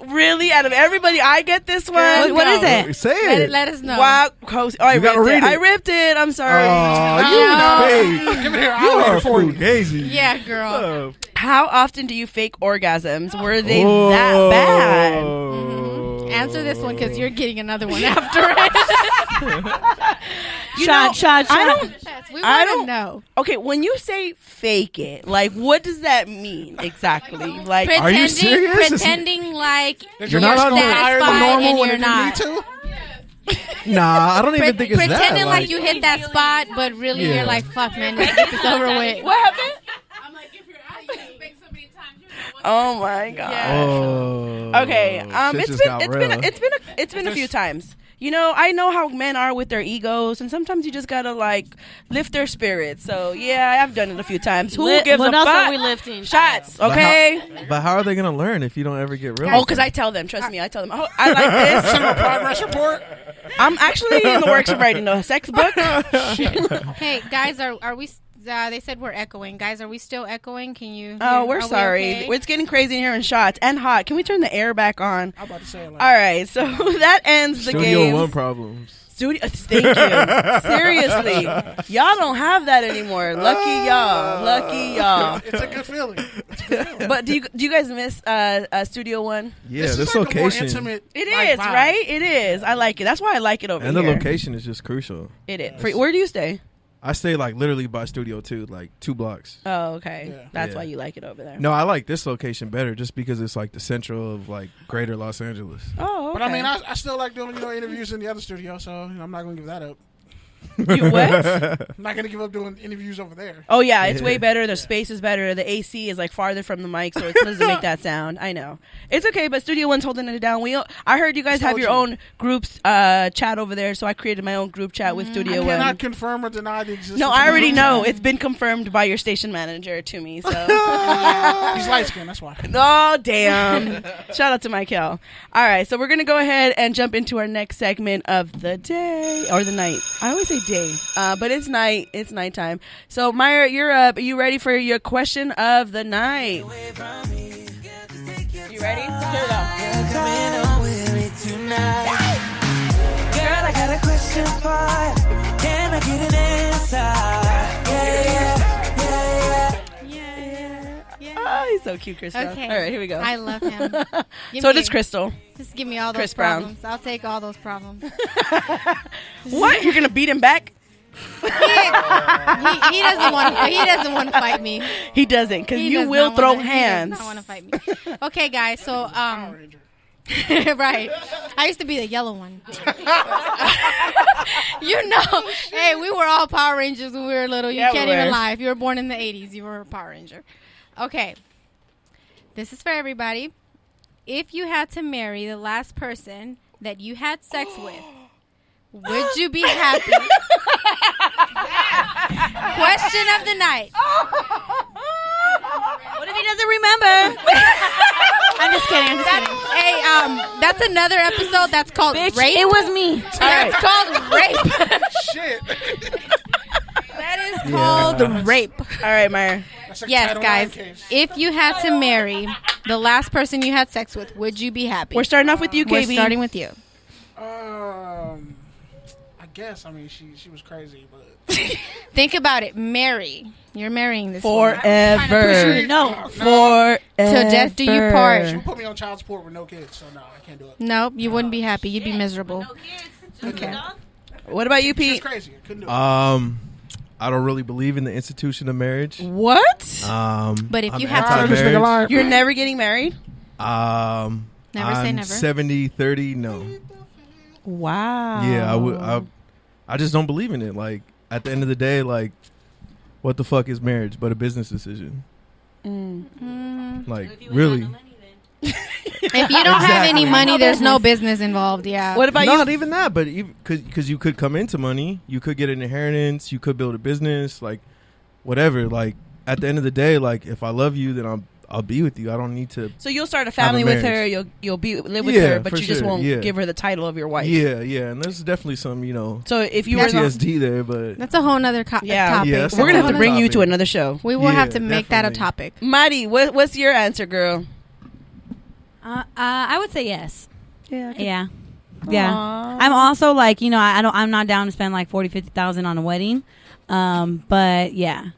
Really? Out of everybody, I get this one. What is it? Say it. Let us know. Wow. Oh, I You gotta ripped it. read it. I ripped it. I'm sorry. You fake. Give it here. You I'll read are it for you. fugazi. Yeah, girl. How often do you fake orgasms? Were they that bad? Answer this one because you're getting another one after it. Shot. I don't. Yes, we I want don't to know. Okay, when you say fake it, like what does that mean exactly? Like, Are you serious? Pretending like You're not on higher than satisfied normal and when you're it not. didn't need to. Nah, I don't even think it's that. Pretending like you hit that spot, but really Yeah. you're like, fuck, man, let's get this over with. what happened? I'm like, if you're out, you can make so many times. You know what? Oh my god. Oh. Okay. Shit just got real. It's been a few times. You know, I know how men are with their egos, and sometimes you just gotta like lift their spirits. So yeah, I've done it a few times. Who gives what a else fuck? are we lifting? Shots, okay? But how are they gonna learn if you don't ever get real? Oh, because I tell them. Trust me, I tell them. Oh, I like this. Send them a progress report. I'm actually in the works of writing a sex book. Hey, guys, are we... they said we're echoing. Guys, are we still echoing? Can you... Oh, we're are we sorry. okay? It's getting crazy in here in shots and hot. Can we turn the air back on? I'm about to say it like All right, so that ends the Studio game. One problems. Thank you. Seriously, y'all don't have that anymore. Lucky y'all. it's a good feeling. It's a good feeling. But do you guys miss Studio One? Yeah, It's this just like a more location intimate, It like, is, vibe. right? It is. I like it. That's why I like it over and here. the location is just crucial. It is. Where do you stay? I stay like literally by Studio 2, like 2 blocks. Oh, okay. Yeah. That's Yeah. why you like it over there. No, I like this location better just because it's like the central of like greater Los Angeles. Oh, okay. But I mean, I still like doing interviews in the other studio, so I'm not going to give that up. You what? I'm not going to give up doing interviews over there. Oh yeah, it's way better. The space is better. The AC is like farther from the mic, so it doesn't make that sound. I know it's okay, but Studio One's holding it down. I heard you guys have your own groups chat over there, so I created my own group chat with Studio I One. cannot confirm or deny the existence. No, of I the already group. know. It's been confirmed by your station manager to me. So, He's light skinned, that's why. oh damn! Shout out to Michael. All right, so we're gonna go ahead and jump into our next segment of the day or the night. I always say day, but it's night. It's nighttime. So, Myra, you're up. Are you ready for your question of the night? You ready? Here we go. Girl, I got a question for you. Can I get an answer? Oh, he's so cute, Crystal. Okay. All right, here we go. I love him. So does Crystal. Just give me all those Chris Brown. problems. I'll take all those problems. What? You're gonna beat him back? he doesn't want to. He doesn't want to fight me. He doesn't, because He you does will not throw wanna- hands. He does not want to fight me. Okay, guys. So right. I used to be the yellow one. You know. Hey, we were all Power Rangers when we were little. You Yeah, we can't even were. lie. If you were born in the 80s, you were a Power Ranger. Okay. This is for everybody. If you had to marry the last person that you had sex with, would you be happy? Question of the night. What if he doesn't remember? I'm just kidding. Hey, that's another episode that's called Bitch, rape. it was me. That's called rape. Shit. That is called rape. All right, Myra. Yes, guys. If you had to marry the last person you had sex with, would you be happy? We're starting off with you, KB. We're starting with you. I guess. I mean, she was crazy, but Think about it. Marry. You're marrying this Forever. No. Forever. Till death do you part. she put me on child support with no kids, so no, I can't do it. Nope, you wouldn't be happy. You'd be miserable. Okay. What about you, She's Pete? crazy. I couldn't do it. I don't really believe in the institution of marriage. What? But if I'm you have to, anti-marriage. You're never getting married? Never say I'm never. 70-30, no. Wow. Yeah, I just don't believe in it. Like, at the end of the day, like, what the fuck is marriage but a business decision? Like, really? if you don't have any money, there's no business involved. Yeah. What about Not you? even that, but because you could come into money, you could get an inheritance, you could build a business, like, whatever. Like, at the end of the day, like, if I love you, then I'll be with you. I don't need to. So you'll start a family with her. You'll live with her, but you just won't give her the title of your wife. Yeah, and there's definitely some, So if you were PTSD there, but That's a whole nother topic. we're gonna have to bring you to another show. We will have to make that a definitely. topic. Mighty, what's your answer, girl? I would say yes. Yeah. Yeah. I'm also like, I'm not down to spend like 40,000-50,000 on a wedding. But yeah,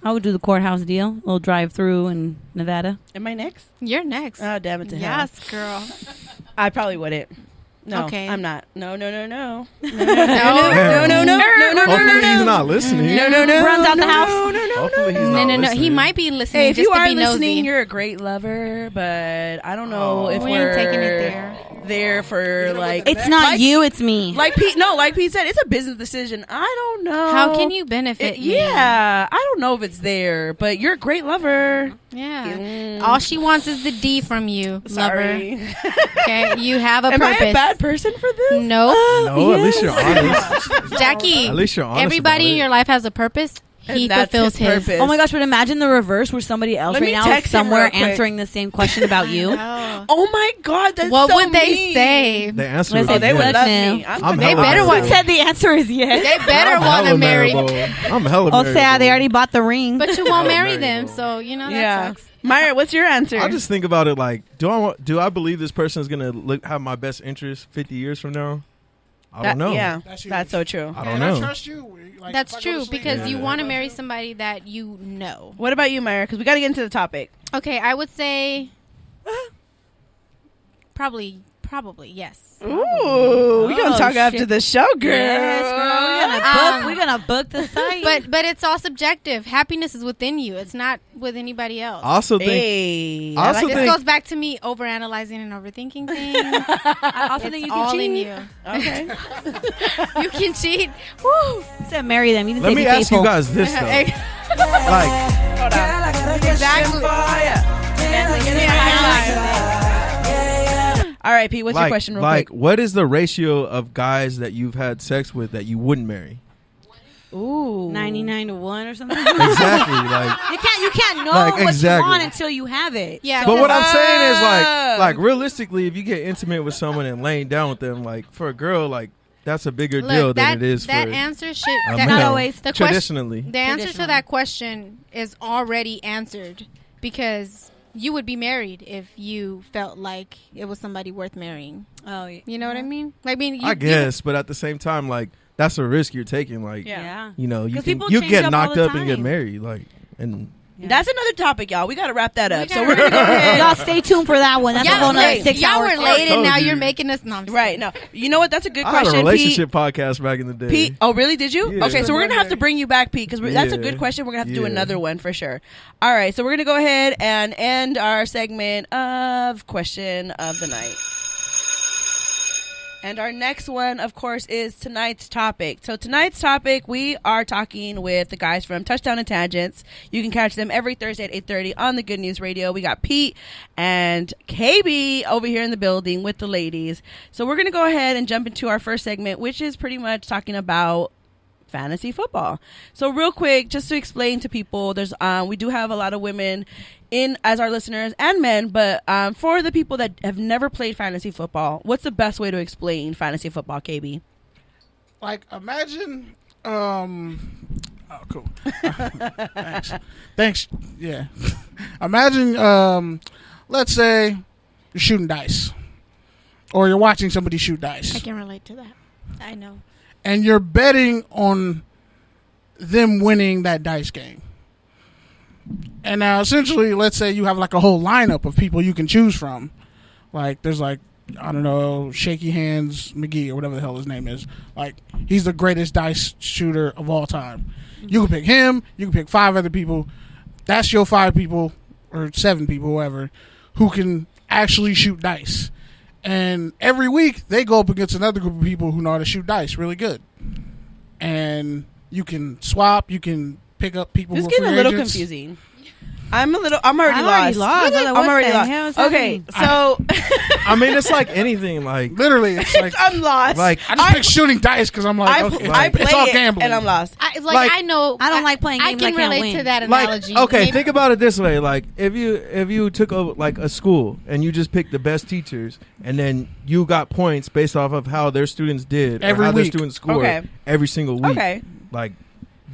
I would do the courthouse deal. We'll drive through in Nevada. Am I next? You're next. Oh, damn it to hell. Yes, girl. I probably wouldn't. No, Okay. I'm not. No. No. hopefully he's not listening. No. Runs out the house. Hopefully he's not No. listening. He might be listening. Hey, if just you to are be listening, nosy. you're a great lover, but I don't know if we we're ain't taking it there for like. It's not you, it's me. Like Pete said, it's a business decision. I don't know. How can you benefit me? Yeah, I don't know if it's there, but you're a great lover. Yeah. All she wants is the D from you, Sorry. lover. Okay, you have a Am purpose. I a bad person for this? No. No, at least you're honest. Jackie, At least you're honest. everybody about in it. your life has a purpose. He And that's fulfills his purpose. Oh my gosh, but imagine the reverse where somebody else Let right me now is text him somewhere real quick. answering the same question about you. Oh my God, that's What so would they mean. say? The answer Let's would say be They would yes. love no. me. I'm They hella better want. marriable. Said the answer is yes. They better I'm want to hella marry. marriable. I'm hella I'll say they marriable. already bought the ring. But you won't Oh, marry marryable. them, so that Yeah. sucks. Myra, what's your answer? I just think about it like, do I believe this person is gonna have my best interest 50 years from now? I don't know. Yeah, That's that's so true. I don't I know. trust you. Like, if That's I go true to sleep, because Yeah. you want to marry somebody that you know. What about you, Myra? Because we got to get into the topic. Okay, I would say probably yes. Ooh, we gonna talk after shit. the show, girl. Yes, girl. We're gonna book the site. But it's all subjective. Happiness is within you. It's not with anybody else. I also think. Hey, I also This think. goes back to me overanalyzing and overthinking things. I also think you all can in cheat. you. okay. You can cheat. Woo. You said marry them. You didn't Let say me be ask faithful. you guys this though. like, Exactly. All right, Pete. What's your question, real like, quick? what is the ratio of guys that you've had sex with that you wouldn't marry? Ooh, 99 to 1 or something. Exactly. Like, You can't know Like, what exactly. you want until you have it. Yeah. but what I'm saying is Ah. like realistically, if you get intimate with someone and laying down with them, like for a girl, like that's a bigger deal Look, than it is that for answer should a that, Not male. always. The question, Traditionally. the answer to Traditionally. that question is already answered because you would be married if you felt like it was somebody worth marrying. Oh, yeah. You know what I mean? Like, I guess, but at the same time, like that's a risk you're taking. Like, Yeah. you know, you 'Cause can people you change get up all knocked the up and get time. married, like, and That's another topic, y'all. We got to wrap that up. So gotta we're gonna go ahead. Y'all stay tuned for that one. That's a whole nother 6 y'all hours. were late and now told you're you. making us. No, I'm just Right. No, you know what? That's a good I had a question, relationship podcast back in the day. Pete. Oh, really? Did you? Yeah. Okay, so we're gonna have to bring you back, Pete, because that's a Yeah. good question. We're gonna have to do Yeah. another one for sure. All right, so we're gonna go ahead and end our segment of question of the night. And our next one, of course, is tonight's topic. So tonight's topic, we are talking with the guys from Touchdown and Tangents. You can catch them every Thursday at 8:30 on the Good News Radio. We got Pete and KB over here in the building with the ladies. So we're going to go ahead and jump into our first segment, which is pretty much talking about fantasy football. So real quick, just to explain to people, there's we do have a lot of women in as our listeners and men, but for the people that have never played fantasy football, what's the best way to explain fantasy football, KB? Like, imagine. Oh, cool. Thanks. Yeah. Imagine. Let's say you're shooting dice, or you're watching somebody shoot dice. I can relate to that. I know. and you're betting on them winning that dice game. And now, essentially, let's say you have like a whole lineup of people you can choose from. Like, there's like, I don't know, Shaky Hands McGee or whatever the hell his name is. Like, he's the greatest dice shooter of all time. You can pick him. You can pick 5 other people. That's your 5 people or 7 people, whoever, who can actually shoot dice. And every week they go up against another group of people who know how to shoot dice really good. And you can swap. You can pick up people. This who is are getting a free little agents. confusing. I'm already lost. I'm already lost. Okay, so I mean, it's like anything. Like literally, it's like I'm lost. Like I just pick shooting dice because I'm like, okay, I play it's all it gambling. and I'm lost. I know. I don't like playing games I can I can't relate win. to that like analogy. okay, Maybe- think about it this way. Like if you took a school and you just picked the best teachers, and then you got points based off of how their students did Every or how week. their students scored Okay. every single week. Okay. Like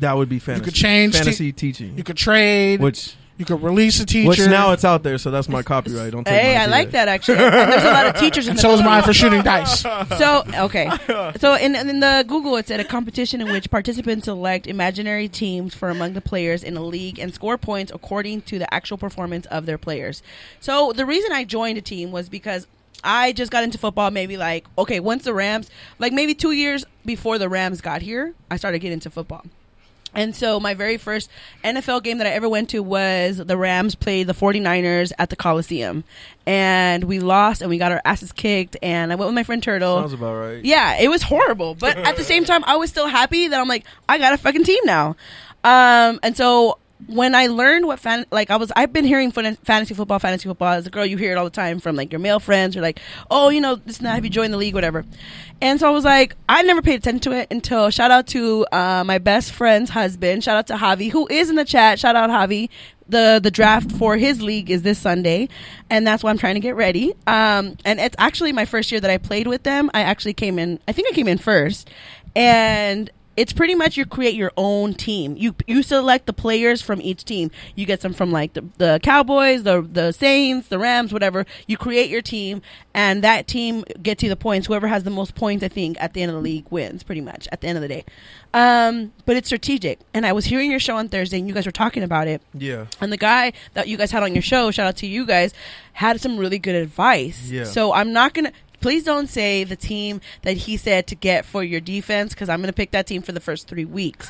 that would be fantasy. You could change fantasy teaching. You could trade. Which you could release a teacher. Which now it's out there, so that's my copyright. Don't take Hey, my I idea. like that actually. And there's a lot of teachers in and the so is mine building. for shooting dice. So okay, so in the Google it said a competition in which participants select imaginary teams for among the players in a league and score points according to the actual performance of their players. So the reason I joined a team was because I just got into football maybe like once the Rams, like maybe 2 years before the Rams got here, I started getting into football. And so my very first NFL game that I ever went to was the Rams played the 49ers at the Coliseum. And we lost and we got our asses kicked. And I went with my friend Turtle. Sounds about right. Yeah, it was horrible. But at the same time, I was still happy that I'm like, I got a fucking team now. And so when I learned what I've been hearing fantasy football as a girl. You hear it all the time from like your male friends. Or like, oh, this and that. Have you joined the league, whatever. And so I was like, I never paid attention to it until shout out to my best friend's husband. Shout out to Javi, who is in the chat. Shout out Javi. The draft for his league is this Sunday, and that's why I'm trying to get ready. And it's actually my first year that I played with them. I came in first, and it's pretty much you create your own team. You select the players from each team. You get some from like the Cowboys, the Saints, the Rams, whatever. You create your team, and that team gets you the points. Whoever has the most points, I think, at the end of the league wins, pretty much, at the end of the day. But it's strategic. And I was hearing your show on Thursday, and you guys were talking about it. Yeah. And the guy that you guys had on your show, shout out to you guys, had some really good advice. Yeah. So I'm not going to... Please don't say the team that he said to get for your defense, because I'm going to pick that team for the first 3 weeks.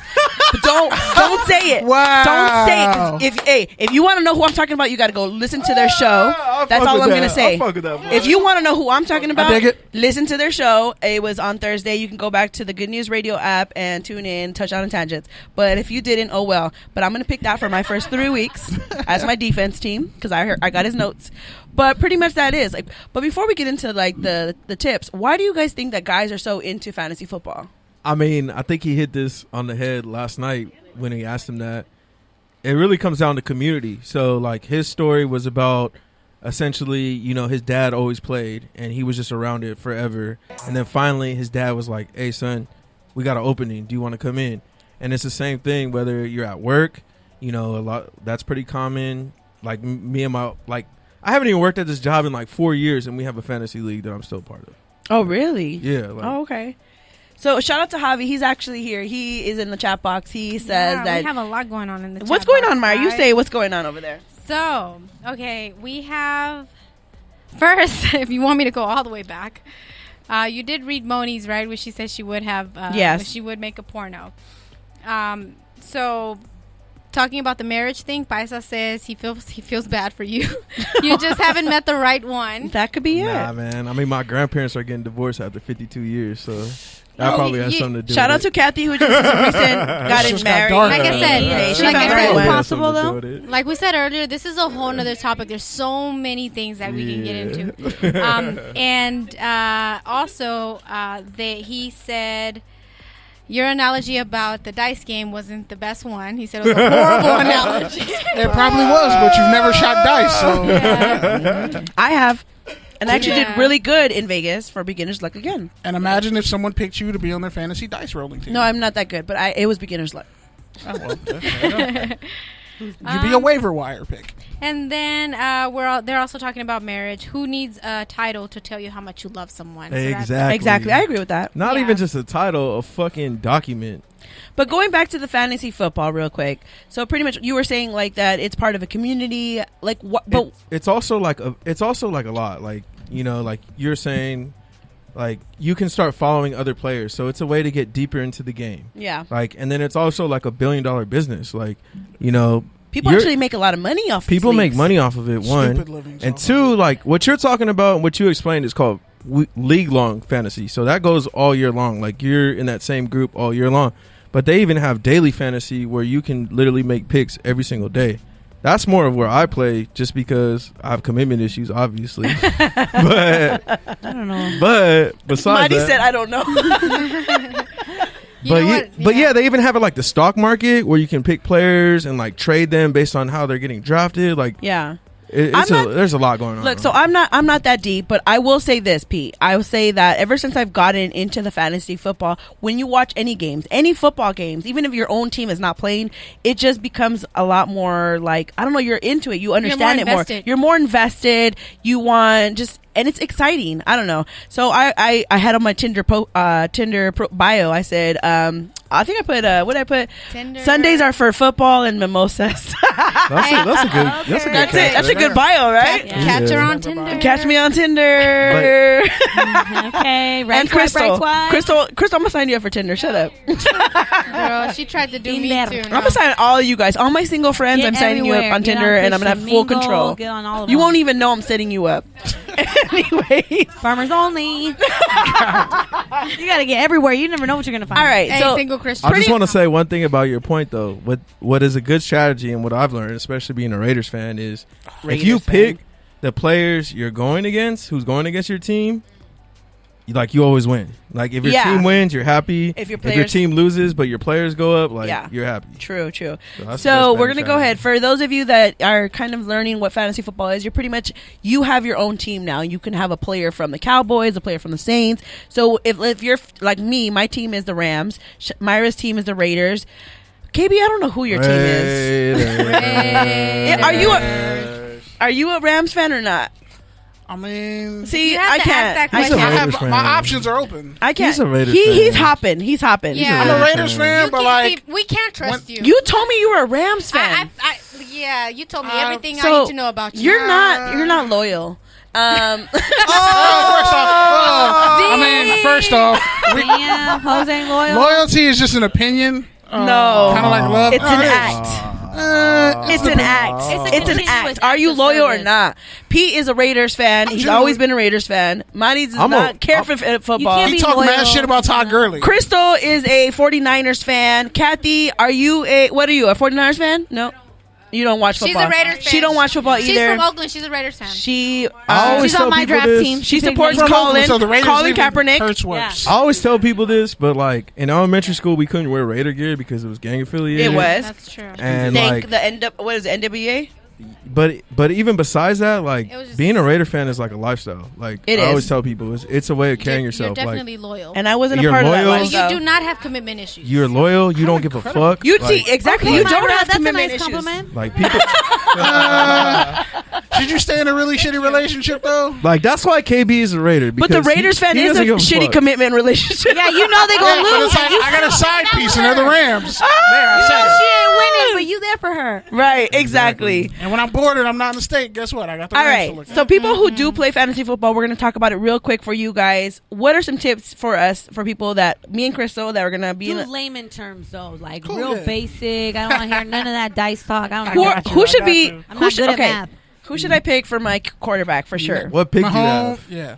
But don't say it. Wow. Don't say it. 'Cause if you want to know who I'm talking about, you got to go listen to their show. That's all I'm going to say. If you want to know who I'm talking about, dig it. listen to their show. It was on Thursday. You can go back to the Good News Radio app and tune in, Touchdown and Tangents. But if you didn't, oh well. But I'm going to pick that for my first 3 weeks as my defense team, because I got his notes. But pretty much that is like. But before we get into like the tips, why do you guys think that guys are so into fantasy football? I mean, I think he hit this on the head last night when he asked him that. It really comes down to community. So like his story was about essentially, his dad always played and he was just around it forever. And then finally his dad was like, "Hey son, we got an opening. Do you want to come in?" And it's the same thing whether you're at work, a lot that's pretty common. Like me and I haven't even worked at this job in like 4 years, and we have a fantasy league that I'm still part of. Oh, really? Yeah. Oh, okay. So shout out to Javi. He's actually here. He is in the chat box. He says that we have a lot going on in the chat what's going box, on, Maya? You guys. say what's going on over there. So, okay, we have... First, if you want me to go all the way back, you did read Moni's, right? Where she said she would have... Yes. She would make a porno. So... Talking about the marriage thing, Paisa says he feels bad for you. You just haven't met the right one. That could be it. Nah, man. I mean, my grandparents are getting divorced after 52 years, so that probably has something to do shout with out to Kathy, who just recent got married. Like I said, she like found I the said, right one. Possible though. Like we said earlier, this is a whole nother topic. There's so many things that we can get into. And also, he said... Your analogy about the dice game wasn't the best one. He said it was a horrible analogy. It probably was, but you've never shot dice, so... Yeah. I have. And actually did really good in Vegas for beginner's luck again. And imagine if someone picked you to be on their fantasy dice rolling team. No, I'm not that good, but it was beginner's luck. Oh, well, you'd be a waiver wire pick. And then they're also talking about marriage. Who needs a title to tell you how much you love someone? So Exactly. I agree with that. Not even just a title, a fucking document. But going back to the fantasy football real quick. So pretty much you were saying like that it's part of a community. Like what? But it's also like a lot. Like, you know, like you're saying, like you can start following other players. So it's a way to get deeper into the game. Yeah. Like, and then it's also like $1 billion business. Like, you know, people actually make a lot of money off. People these make leagues. money off of it. One, and two, like what you're talking about and what you explained is called league long fantasy. So that goes all year long. Like you're in that same group all year long. But they even have daily fantasy where you can literally make picks every single day. That's more of where I play, just because I have commitment issues, obviously. But I don't know. But besides Mighty that, said, "I don't know." But yeah, they even have it like the stock market where you can pick players and like trade them based on how they're getting drafted. Like, yeah. There's a lot going on. Look, so I'm not that deep, but I will say this, Pete. I will say that ever since I've gotten into the fantasy football, when you watch any games, any football games, even if your own team is not playing, it just becomes a lot more like, I don't know, you're into it. You understand it more. You're more invested. You want just, and it's exciting. I don't know. So I had on my Tinder bio, I said, I think I put what did I put? Tinder. Sundays are for football and mimosas. That's a good bio, right? Catch her on Tinder. Catch me on Tinder. Okay, right. And Crystal, Crystal, I'm gonna sign you up for Tinder. Shut up. Girl, she tried to do me too. I'm gonna sign all you guys, all my single friends. I'm signing you up on Tinder, and I'm gonna have full control. Get on all of you them. won't even know I'm setting you up. Anyways, farmers only. You gotta get everywhere. You never know what you're gonna find. All right, hey, so single Christian. I just want to say one thing about your point, though. What is a good strategy, and what I've learned, especially being a Raiders fan, is if you pick the players you're going against, who's going against your team, you always win. Like if your team wins, you're happy. If your team loses, but your players go up, you're happy. True. So we're gonna go ahead. For those of you that are kind of learning what fantasy football is, you have your own team now. You can have a player from the Cowboys, a player from the Saints. So if you're like me, my team is the Rams. Myra's team is the Raiders. KB, I don't know who your team is. Are you a Rams fan or not? I mean, see, I can't. My options are open. I can't. He's a Raiders fan. He's hopping. Yeah, I'm a Raiders fan, but we can't trust you. You told me you were a Rams fan. Yeah, you told me everything I need to know about you. You're not loyal. First off, Jose ain't loyal. Loyalty is just an opinion. No, kind of like love. It's an act. It's an act. It's an act. Are you loyal or not? Pete is a Raiders fan. He's always been a Raiders fan. Monty does not care for football. He talk mad shit about Todd Gurley. Crystal is a 49ers fan. Kathy, are you a 49ers fan? No. You don't watch football. She's a Raiders fan. She don't watch football either. She's from Oakland. She's a Raiders fan. She's on my draft team. She supports Colin Kaepernick. I always tell people this, but like in elementary school, we couldn't wear Raider gear because it was gang affiliated. It was. That's true. And like what is it, NWA? But even besides that, like being a Raider fan is like a lifestyle. Like I always tell people, it's a way of carrying yourself. You're definitely loyal. And I wasn't a part of that lifestyle. You do not have commitment issues. You're loyal. You don't give a fuck. You see exactly. You don't have commitment issues. Like people. Should you stay in a really shitty relationship though? Like that's why KB is a Raider. But the Raiders fan is a shitty commitment relationship. Yeah, you know they gonna lose. I got a side piece, and they're the Rams. There, I said she ain't winning, but you there for her. Right, exactly. And when I'm bored and I'm not in the state, guess what? I got the Rams to look at. So people who do play fantasy football, we're going to talk about it real quick for you guys. What are some tips for us, for people that, me and Crystal, that are going to be in layman terms though, like real basic. I don't want to hear none of that dice talk. I don't know. Who should be? I'm not good at math. Who should I pick for my quarterback for sure? What pick do you have? Yeah.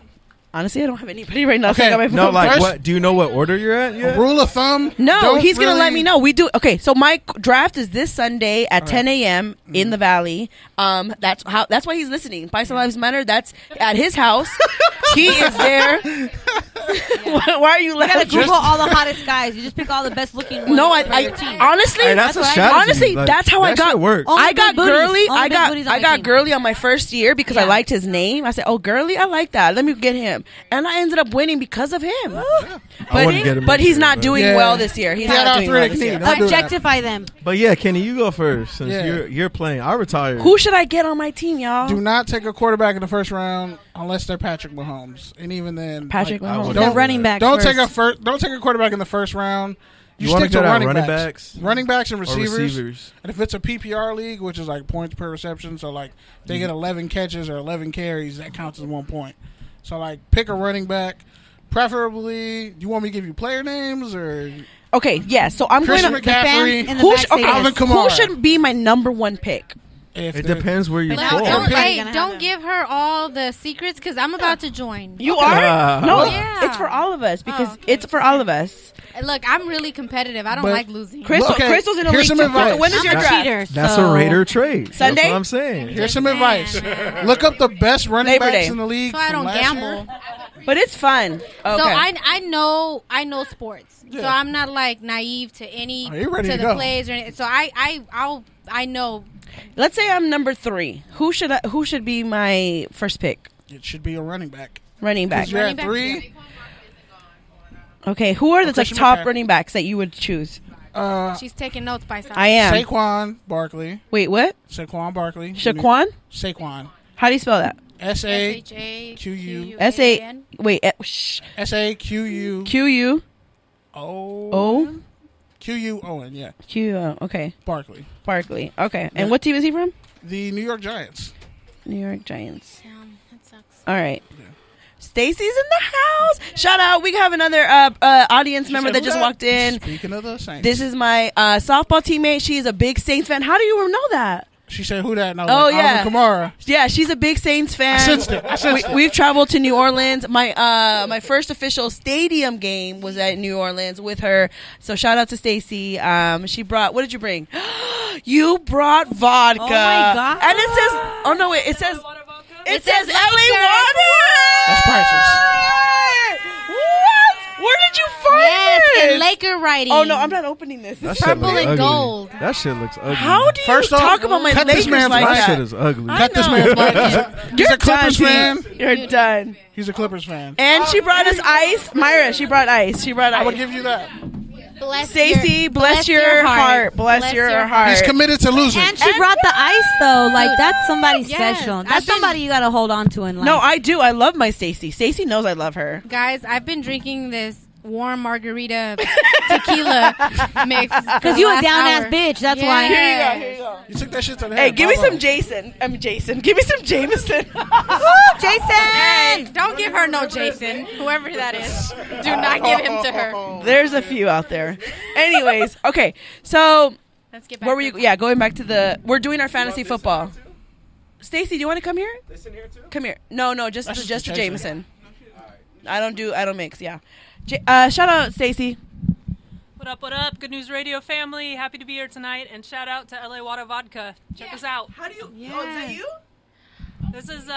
Honestly, I don't have anybody right now. Okay. No, like what? Do you know what order you're at yet? Rule of thumb? No, he's gonna let me know. We do. Okay, so my draft is this Sunday at 10 a.m. in the Valley. That's why he's listening. Paisa Lives Matter. That's at his house. He is there. Why are you laughing? You gotta Google all the hottest guys. You just pick all the best looking ones. No, honestly, that's a strategy. Honestly, like, that's how I got. I got Gurley. I got Gurley on my Gurley on my first year because I liked his name. I said, "Oh, Gurley, I like that. Let me get him." and I ended up winning because of him. I wouldn't get him But this he's year, not but- doing well this year. He's not doing well this year. Objectify them. But yeah, Kenny, you go first since Yeah. you're playing. I retired. Who should I get on my team, y'all? Do not take a quarterback in the first round unless they're Patrick Mahomes, and even then, Patrick Mahomes. Don't running back. Don't take a quarterback in the first round. You wanna stick to go down running backs, and or receivers. And if it's a PPR league, which is like points per reception, so like they get 11 catches or 11 carries, that counts as 1 point. So like pick a running back, preferably. Do you want me to give you player names or? Okay, yeah. So I'm Christian going to McCaffrey, Alvin Alvin Kamara. Who should be my number one pick? It depends where you're Like, going. don't give her all the secrets because I'm about to join. You are? No, Yeah. it's for all of us because it's for all of us. Look, I'm really competitive. I don't But- like losing. Crystal's in a here's league some too. advice. Crystal, when is your I'm a draft? cheater, That's so- a Raider trade. Sunday? That's what I'm saying. Here's some advice. Look up the best running Labor backs Day. in the league. So I from don't last gamble. year. But it's fun. Okay. So I know sports. So Yeah. I'm not like naive to any Oh, you're ready to to the go. plays or anything. So I know. Let's say I'm number 3. Who should be my first pick? It should be a running back. Running back. Because you're Running at back, 3. Okay, who are the Christian top McCaffrey. running backs that you would choose? She's taking notes by side. I am. Saquon Barkley. Wait, what? Saquon Barkley. Shaquan? Saquon. How do you spell that? S-A-Q-U. S-H-A-Q-U-A-N. Wait, S-A-Q-U. Q-U. O. O. Q-U-O-N, yeah. Okay. Barkley. Barkley. Okay. And Yeah. what team is he from? The New York Giants. New York Giants. Damn, that sucks. All right. Stacy's in the house. Shout out. We have another audience member said, that "Who just that?" walked in. Speaking of the Saints. This is my softball teammate. She is a big Saints fan. How do you know that? She said, who that? And I was Oh, like, yeah. Alvin Kamara. Yeah, she's a big Saints fan. I sensed it. We've traveled to New Orleans. My first official stadium game was at New Orleans with her. So shout out to Stacy. She brought. What did you bring? You brought vodka. Oh my God. And it says. Oh no, wait. It says. It says LA Lakers. water. That's priceless. What? Where did you find Yes, this? and Laker writing. Oh no, I'm not opening this. That This- shit Purple look and ugly. gold. That shit looks ugly. How do you First off, talk about my cut this Lakers man's like mic. that that? shit is ugly. I Cut this know. man's mic. He's You're a Clippers done, fan. Pete. You're done. He's a Clippers fan. And she brought us ice. Myra, she brought ice. She brought I ice. would give you that. Stacy, bless your heart. Bless your heart. He's committed to losing. And she brought the ice though. Like that's somebody Yes, special. I've That's been- somebody you gotta hold on to in life. No, I do. I love my Stacy. Stacy knows I love her. Guys, I've been drinking this warm margarita tequila mix because you a down ass bitch. That's why. Here you go. You took that shit to the Hey, head. give me Bravo. some Jason. Jason. Give me some Jameson. Jason. Hey, don't give her no Jason, whoever that is. Do not give him to her. There's a few out there. Anyways, okay. So, Let's get back. where were to you? Yeah, going back to we're doing our fantasy football. Stacy, do you want to come here? Come here. No, just That's the just a Jameson. I don't mix. Yeah. Shout out Stacy. What up? Good News Radio family. Happy to be here tonight. And shout out to LA Water Vodka. Check us out. How do you? Yes. Oh, is that you? This is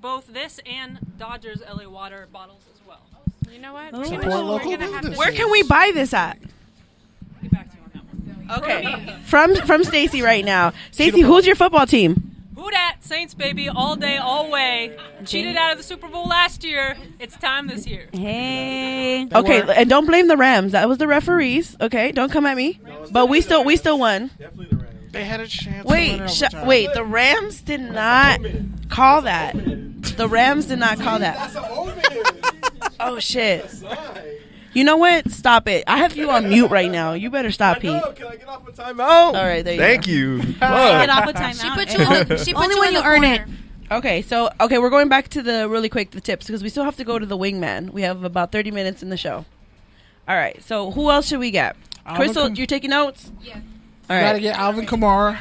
both this and Dodgers LA Water bottles as well. You know what? Oh. Support We're local gonna have to business. Where can we buy this at? Get back to you on that one. Okay. From Stacy right now. Stacy, who's your football team? Who dat? Saints, baby. All day, all way. Cheated out of the Super Bowl last year. It's time this year. Hey. Okay, and don't blame the Rams. That was the referees. Okay, don't come at me. But we still won. They had a chance. to win in overtime. Wait. The Rams did not call that. The Rams did not call that. Oh shit. You know what? Stop it. I have you on mute right now. You better stop, Pete. Can I get off a timeout? All right, there you Thank go. you. Get Fuck. off a timeout. She put you. She put Only you when in you the earn corner. it. Okay, we're going back to the tips because we still have to go to the wingman. We have about 30 minutes in the show. All right, so who else should we get? Alvin Crystal, Kam- you taking notes? Yes. All Gotta right, get Alvin Kamara.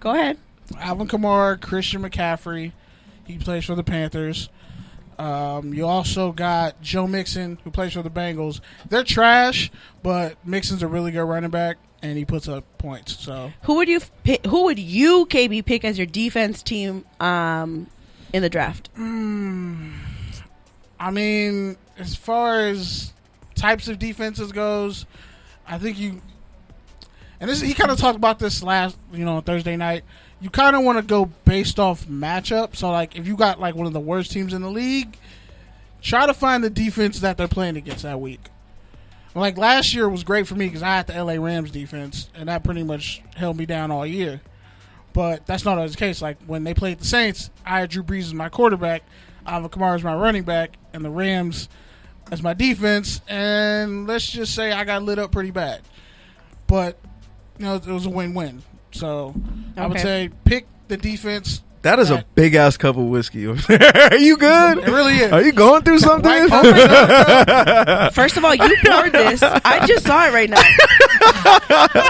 go ahead. Alvin Kamara, Christian McCaffrey. He plays for the Panthers. You also got Joe Mixon, who plays for the Bengals. They're trash, but Mixon's a really good running back, and he puts up points. So Who would you KB pick as your defense team in the draft? I mean, as far as types of defenses goes, I think he kind of talked about this last, Thursday night. you kind of want to go based off matchup. So, like, if you got, like, one of the worst teams in the league, try to find the defense that they're playing against that week. Like, last year was great for me because I had the LA Rams defense, and that pretty much held me down all year. But that's not always the case. Like, when they played the Saints, I had Drew Brees as my quarterback, Alvin Kamara as my running back, and the Rams as my defense. And let's just say I got lit up pretty bad. But, you know, it was a win-win. So I would say pick the defense. That is a big ass cup of whiskey. Are you good? It really is. Are you going through something? First of all, you poured this. I just saw it right now.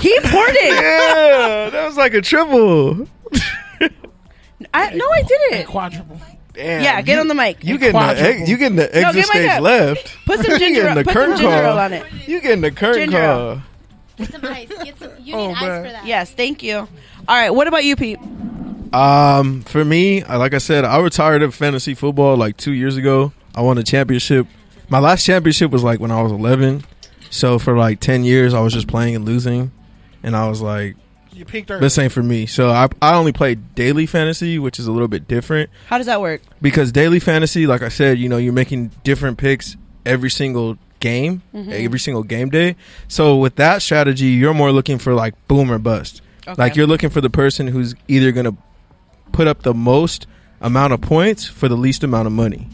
He poured it. Yeah, that was like a triple. I didn't. Quadruple. Damn, Yeah, get on the mic. You getting the exit get my stage cup. left. Put some ginger. the Put curtain some ginger call. ale on it. You getting the curtain Ginger ale. call. Get some ice. You need ice for that. Yes, thank you. All right, what about you, Pete? For me, like I said, I retired of fantasy football like 2 years ago. I won a championship. My last championship was like when I was 11. So for like 10 years, I was just playing and losing. And I was like, You peaked early. this ain't for me. So I only play daily fantasy, which is a little bit different. How does that work? Because daily fantasy, like I said, you know, you're making different picks every single game, every single game day. So with that strategy, you're more looking for like boom or bust. Okay. Like you're looking for the person who's either going to put up the most amount of points for the least amount of money.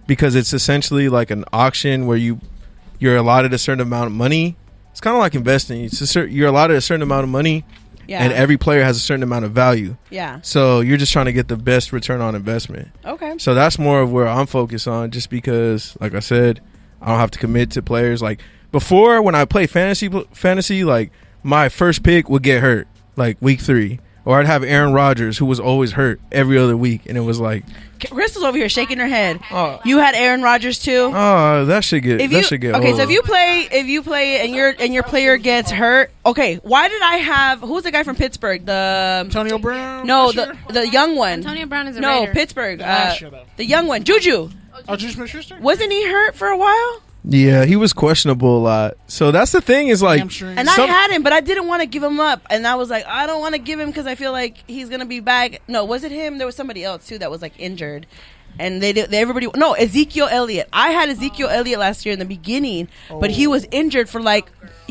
Because it's essentially like an auction where you're allotted a certain amount of money. It's kind of like investing. You're allotted a certain amount of money, Yeah. and every player has a certain amount of value. Yeah. So you're just trying to get the best return on investment. Okay. So that's more of where I'm focused on, just because, like I said, I don't have to commit to players. Like before, when I play fantasy, like my first pick would get hurt, like week 3. Or I'd have Aaron Rodgers, who was always hurt every other week, and it was like, Crystal's over here shaking her head. Oh. You had Aaron Rodgers too. oh, that should get Okay, old. so if you play and your player gets hurt, okay. Why did I have who's the guy from Pittsburgh? The Antonio Brown? no, last year? the young one. Antonio Brown is a No, Raider. Pittsburgh. Last year, though. The young one, Juju. Oh, Juju Smith-Schuster? Wasn't he hurt for a while? Yeah, he was questionable a lot. So that's the thing is like, Hamstring. And I had him, but I didn't want to give him up. And I was like, I don't want to give him because I feel like he's gonna be back. No, was it him? There was somebody else too that was like injured. And Ezekiel Elliott. I had Ezekiel Elliott last year in the beginning, but he was injured for like,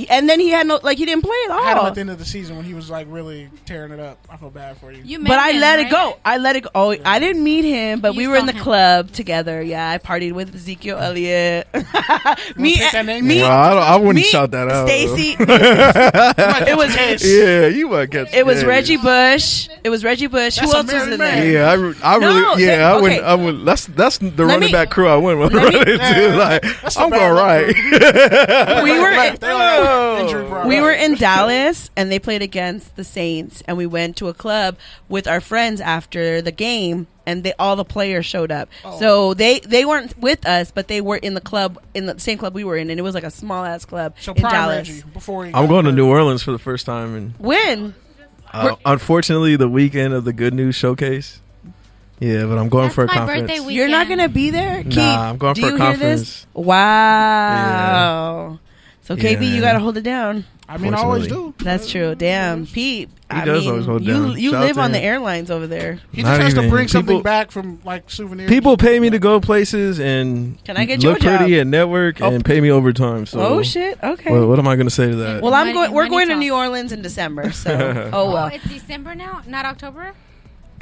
and then he had he didn't play at all. I had him at the end of the season when he was like really tearing it up. I feel bad for you. But I let it go. I let it go. Oh, I didn't meet him, but we were in the club together. Yeah, I partied with Ezekiel Elliott. I wouldn't shout that out. Stacy. It was. Yeah, you might get. It was Reggie Bush. It was Reggie Bush. Who else was in there? Yeah, I wouldn't. That's the running back crew I went with. Like, I'm going right. We were in Dallas, and they played against the Saints, and we went to a club with our friends after the game, and all the players showed up. So they weren't with us, but they were in the club, in the same club we were in, and it was like a small ass club in Dallas. Reggie, before he I'm going to New Orleans for the first time, and when? Unfortunately, the weekend of the Good News Showcase. Yeah, but I'm going for a conference. You're not gonna be there, Keith? Nah, I'm going for a conference. Wow. So Yeah, KB, you man. gotta hold it down. I mean, I always do. That's true. Damn, Pete. He does always hold it down. You Shout live out on to the him. airlines over there. He just has to bring something People- back from like souvenirs. People pay me to go places and Can I get you look a job? pretty and network and pay me overtime. So Oh shit. Okay. What am I going to say to that? Well, Money- We're money going to talks. New Orleans in December. So, oh well. It's December now, not October.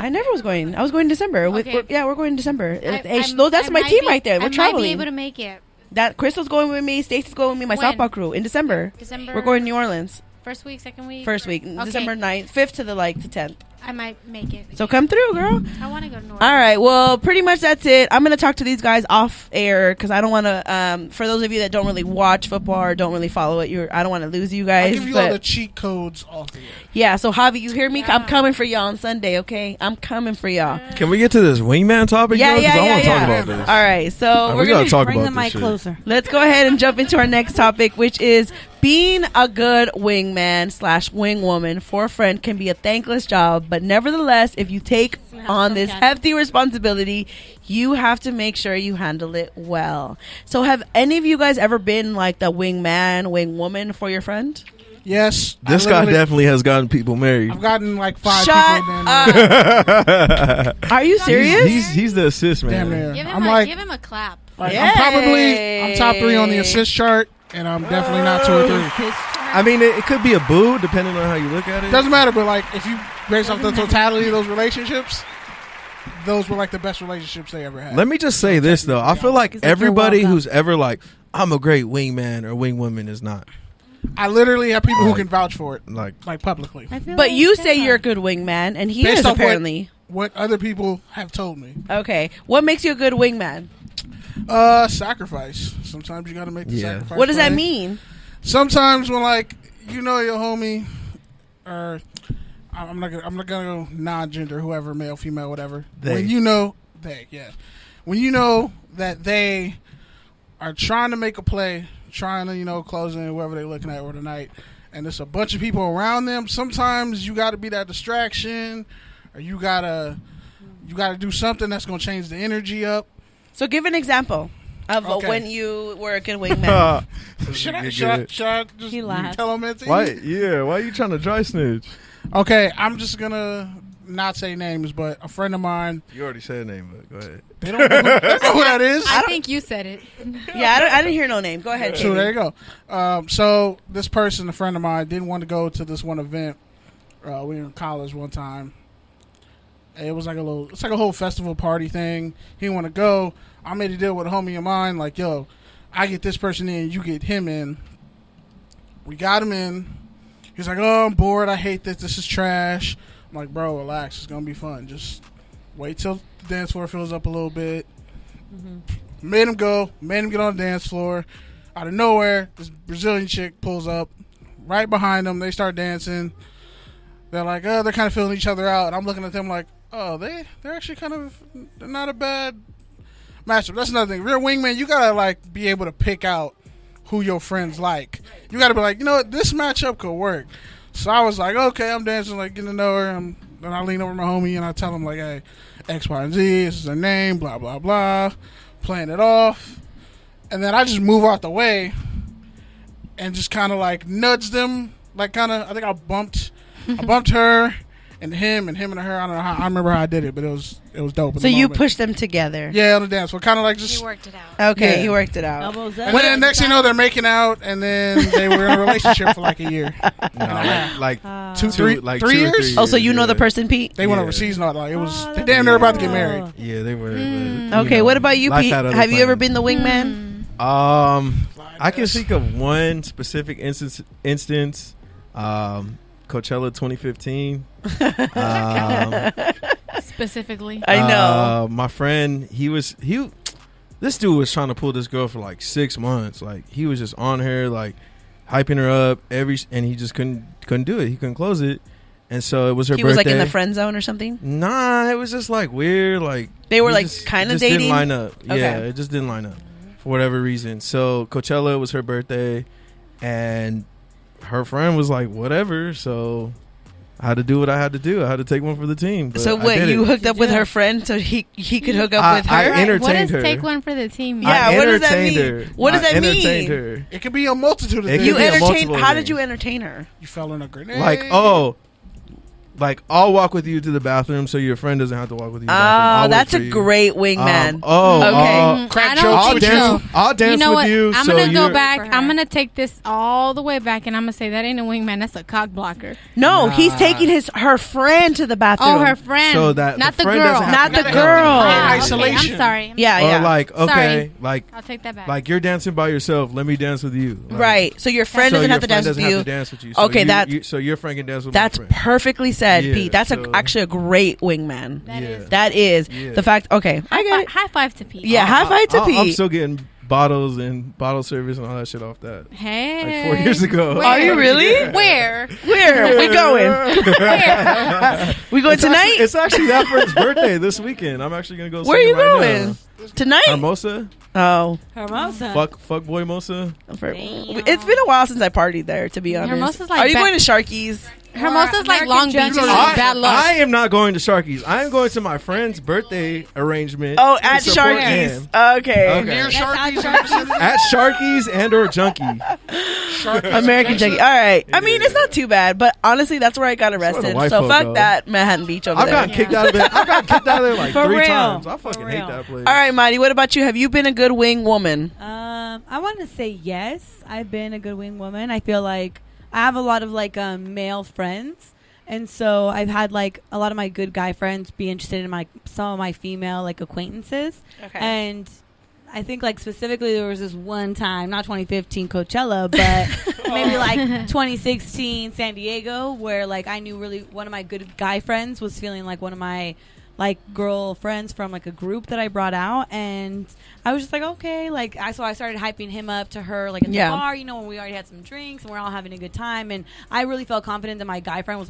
I never was going. I was going in December. Okay. We're going in December. I That's my might team be- right there. We're I traveling. might be able to make it. That Crystal's going with me. Stacy's going with me. My When? softball crew in December. December. We're going to New Orleans. First week, second week. First week, Okay. December 9th, 5th to the 10th. I might make it. So come through, girl. I want to go to New Orleans. All right. Well, pretty much that's it. I'm going to talk to these guys off air because I don't want to. For those of you that don't really watch football or don't really follow it, I don't want to lose you guys. I give you all the cheat codes off the air. Yeah. So Javi, you hear me? I'm coming for y'all on Sunday. Okay, I'm coming for y'all. Can we get to this wingman topic? Yeah, though? 'Cause I want to talk yeah. about this. All right. So we gotta talk Bring about the this mic shit. closer. Let's go ahead and jump into our next topic, which is being a good wingman / wingwoman for a friend can be a thankless job, but nevertheless, if you take on this hefty responsibility, you have to make sure you handle it well. So have any of you guys ever been like the wingman, wingwoman for your friend? Yes. This guy definitely has gotten people married. I've gotten like 5 Shut people. up. Are you serious? He's the assist man. Damn near. Give him a clap. Like, I'm top 3 on the assist chart, and I'm definitely not 2 or 3. I mean, it could be a boo depending on how you look at it. Doesn't matter, but like if you based off the totality of those relationships, those were like the best relationships they ever had. Let me just say this though: I feel like everybody who's ever like, I'm a great wingman or wingwoman is not. I literally have people who can vouch for it, like publicly. But you say you're a good wingman, and he Based is off apparently. What other people have told me. Okay, what makes you a good wingman? Sacrifice. Sometimes you got to make the sacrifice. What does that mean? Sometimes when like your homie, or I'm not gonna go non-gender, whoever, male, female, whatever. They. When when you know that they are trying to make a play, trying to close in whoever they're looking at for the night, and there's a bunch of people around them. Sometimes you got to be that distraction, or you gotta do something that's gonna change the energy up. So give an example of when you were a good wingman. Should I just tell him it? Why? Yeah. Why are you trying to dry snitch? Okay, I'm just gonna not say names, but a friend of mine. You already said a name, but go ahead. They don't know who that is. I think you said it. Yeah, I didn't hear no name. Go ahead. So there you go. So this person, a friend of mine, didn't want to go to this one event. We were in college one time. It was like it's like a whole festival party thing. He didn't want to go. I made a deal with a homie of mine, like, yo, I get this person in, you get him in. We got him in. He's like, oh, I'm bored. I hate this. This is trash. I'm like, bro, relax. It's going to be fun. Just wait till the dance floor fills up a little bit. Mm-hmm. Made him go. Made him get on the dance floor. Out of nowhere, this Brazilian chick pulls up right behind them. They start dancing. They're like, oh, they're kind of feeling each other out. And I'm looking at them like, oh, they're actually they're not a bad matchup. That's another thing. Real wingman, you gotta like be able to pick out who your friends like. You gotta be like, you know what, this matchup could work. So I was like, okay, I'm dancing, like getting to know her. And I lean over my homie and I tell him like, hey, X, Y, and Z, this is her name, blah, blah, blah. Playing it off. And then I just move out the way and just kind of like nudge them. Like kind of, I think I bumped her. And him and her. I don't know how. I remember how I did it, but it was dope. So you pushed them together. Yeah, on the dance floor, kind of like just. You worked it out. Okay, yeah. You worked it out. And then next thing you know, they're making out, and then they were in a relationship for like a year. No, like 3 years. Oh, so you know the person, Pete? They went overseas, not like it was. They damn near about to get married. Yeah, they were. Okay, what about you, Pete? Have you ever been the wingman? I can think of one specific instance. Coachella 2015. Specifically, I know. My friend, this dude was trying to pull this girl for like 6 months. Like he was just on her, like hyping her up and he just couldn't do it. He couldn't close it. And so it was her birthday. He was like in the friend zone or something? Nah, it was just like weird. Like they were like kind of dating. Didn't line up. Okay. Yeah, it just didn't line up for whatever reason. So Coachella was her birthday, and her friend was like, whatever. So I had to do what I had to do. I had to take one for the team. So what, you hooked up with her friend so he could hook up with her? I entertained what does her. Take one for the team? Yeah, what does that mean? Her. What does that mean? Her. It could be a multitude of things. You entertained. How did you entertain her? You fell in a grenade. Like I'll walk with you to the bathroom so your friend doesn't have to walk with you to the bathroom. Oh, that's a great wingman. Okay. I'll dance you know with what? you. I'm going to go back. I'm going to take this all the way back, and I'm going to say that ain't a wingman. That's a cock blocker. No, he's taking her friend to the bathroom. Oh, her friend. So that not the friend girl. Not the girl. Isolation. Okay, I'm sorry. Yeah. Or like, okay, sorry. I'll take that back. Like you're dancing by yourself. Let me dance with you. Like, right. So your friend doesn't have to dance with you. So okay, so your friend can dance with my friend. That's perfectly said, Pete. That's actually a great wingman. That is. The fact. Okay, I get it. High five to Pete. Yeah, high five to Pete. I'm still getting bottles and bottle service and all that shit off that. Hey, like 4 years ago. Where? Are you really? Yeah. Where we going? Where? We going tonight? It's actually that friend's birthday this weekend. I'm actually gonna go. Where are you going? Now. Tonight? Hermosa. Oh, Hermosa. Fuck boy Mosa. It's been a while since I partied there, to be honest. Hermosa's like are you going to Sharky's? Hermosa's like Long Beach. Junkies. Is bad luck. I am not going to Sharky's. I am going to my friend's birthday arrangement. Oh, at to support Sharky's. him. Okay. Near That's Sharky's. At Sharky's and or Junkie. American Junkie. All right. I mean, it's not too bad, but honestly, that's where I got where the arrested. white So folk fuck go. that Manhattan Beach over I've there. gotten kicked out of there. I've gotten kicked out of there like For 3 real. times. I fucking For hate real. that place. All right, Marty. What about you? Have you been a good wing woman? I want to say yes. I've been a good wing woman. I feel like I have a lot of like male friends, and so I've had like a lot of my good guy friends be interested in some of my female like acquaintances. Okay. And I think like specifically there was this one time, not 2015 Coachella, but maybe like 2016 San Diego, where like I knew really one of my good guy friends was feeling like one of my like girl friends from like a group that I brought out, and I was just like, okay, like so I started hyping him up to her like at the bar, you know, when we already had some drinks and we're all having a good time, and I really felt confident that my guy friend was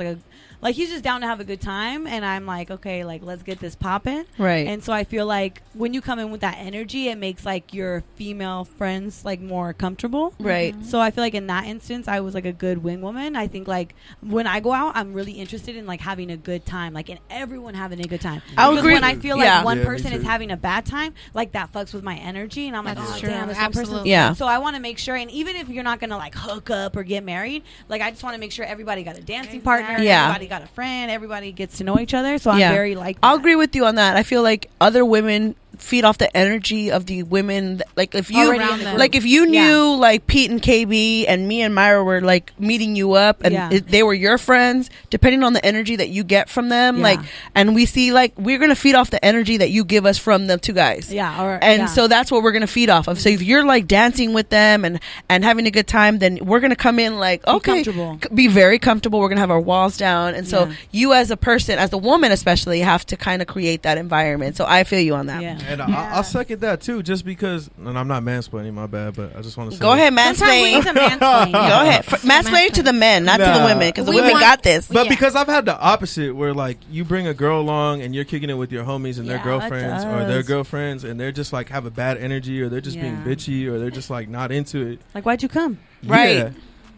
like he's just down to have a good time, and I'm like, okay, like let's get this popping, Right. And so I feel like when you come in with that energy, it makes like your female friends like more comfortable, Right. So I feel like in that instance, I was like a good wing woman. I think like when I go out, I'm really interested in like having a good time, like in everyone having a good time. I Because agree. when I feel like Yeah. one Yeah, me person is too. having a bad time, like that fucks with my energy, and I'm like, That's oh true. damn, this one person. Absolutely. Yeah. So I want to make sure, and even if you're not gonna like hook up or get married, like I just want to make sure everybody got a dancing partner, Yeah. everybody got a friend, everybody gets to know each other. So I'm Yeah. very like. I'll that. agree with you on that. I feel like other women feed off the energy of the women like if you Already in the group. like if you Yeah. knew like Pete and KB and me and Myra were like meeting you up and Yeah. they were your friends, depending on the energy that you get from them, Yeah. like, and we see like we're gonna feed off the energy that you give us from the two guys. Yeah. Or, And yeah. so that's what we're gonna feed off of. So if you're like dancing with them and having a good time, then we're gonna come in like okay, comfortable. be very comfortable. We're gonna have our walls down, and so Yeah. you as a person, as a woman especially, have to kind of create that environment. So I feel you on that. Yeah. And I'll second that too, just because, and I'm not mansplaining, my bad, but I just want to say. Go ahead, Sometimes we mansplain. need to mansplain. Go ahead, mansplain to the men, not to the Nah. women, because the We women want- got this. But Yeah. because I've had the opposite, where like you bring a girl along and you're kicking it with your homies and their Yeah, girlfriends, that or their does. girlfriends, and they're just like have a bad energy, or they're just being Yeah. bitchy, or they're just like not into it. Like, why'd you come? Right. Yeah.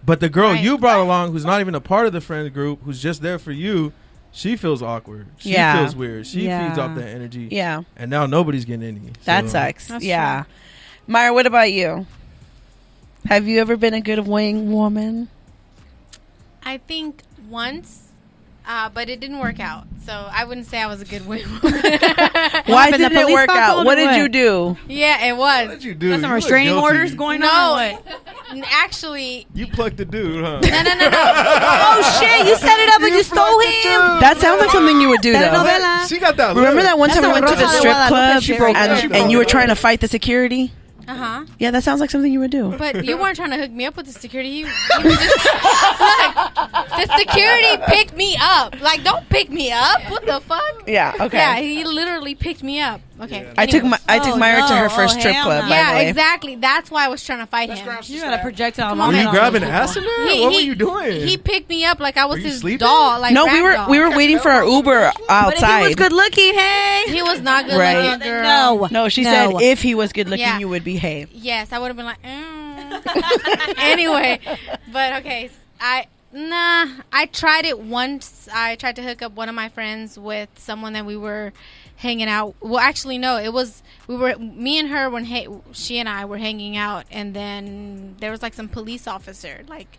But the girl Right. you brought along, who's not even a part of the friend group, who's just there for you, she feels awkward. She Yeah. feels weird. She Yeah. feeds off that energy. Yeah, And now nobody's getting any. that So- sucks. That's Yeah, Myra, what about you? Have you ever been a good wing woman? I think once, but it didn't work out. So I wouldn't say I was a good wing woman. Why happened? The didn't it police work got out? called What or did what? you do? Yeah, it What was. did you do? Got some You look restraining guilty. orders going on. No, What? actually, You plucked the dude, huh? no. Oh shit! You set it up and you stole him. That sounds like something you would do, though. Telenovela. She got that. Remember look. that one That's time we a went to the Rosa de strip Guadalupe club shit right there. and you were trying to fight the security? Yeah, that sounds like something you would do. But you weren't trying to hook me up with the security. You was just, look, the security picked me up. Like, don't pick me up. What the fuck? Yeah, okay. Yeah, he literally picked me up. Okay. I took anyways. Myra to her first strip hell club. no. By Yeah, the way. exactly. That's why I was trying to fight him. You got a projectile. Come on, Were man. you grabbing ass in there? What were you doing? He picked me up like I was Were you his sleeping? doll. Like No, rag we doll. were waiting for our Uber But if he was outside. good looking, hey. He was not good Right. looking, girl. No. No, she No. said if he was good looking, Yeah. you would behave. Yes, I would have been like, anyway, but okay, I tried it once. I tried to hook up one of my friends with someone that we were hanging out. Well, actually, no, me and her when she and I were hanging out, and then there was like some police officer. Like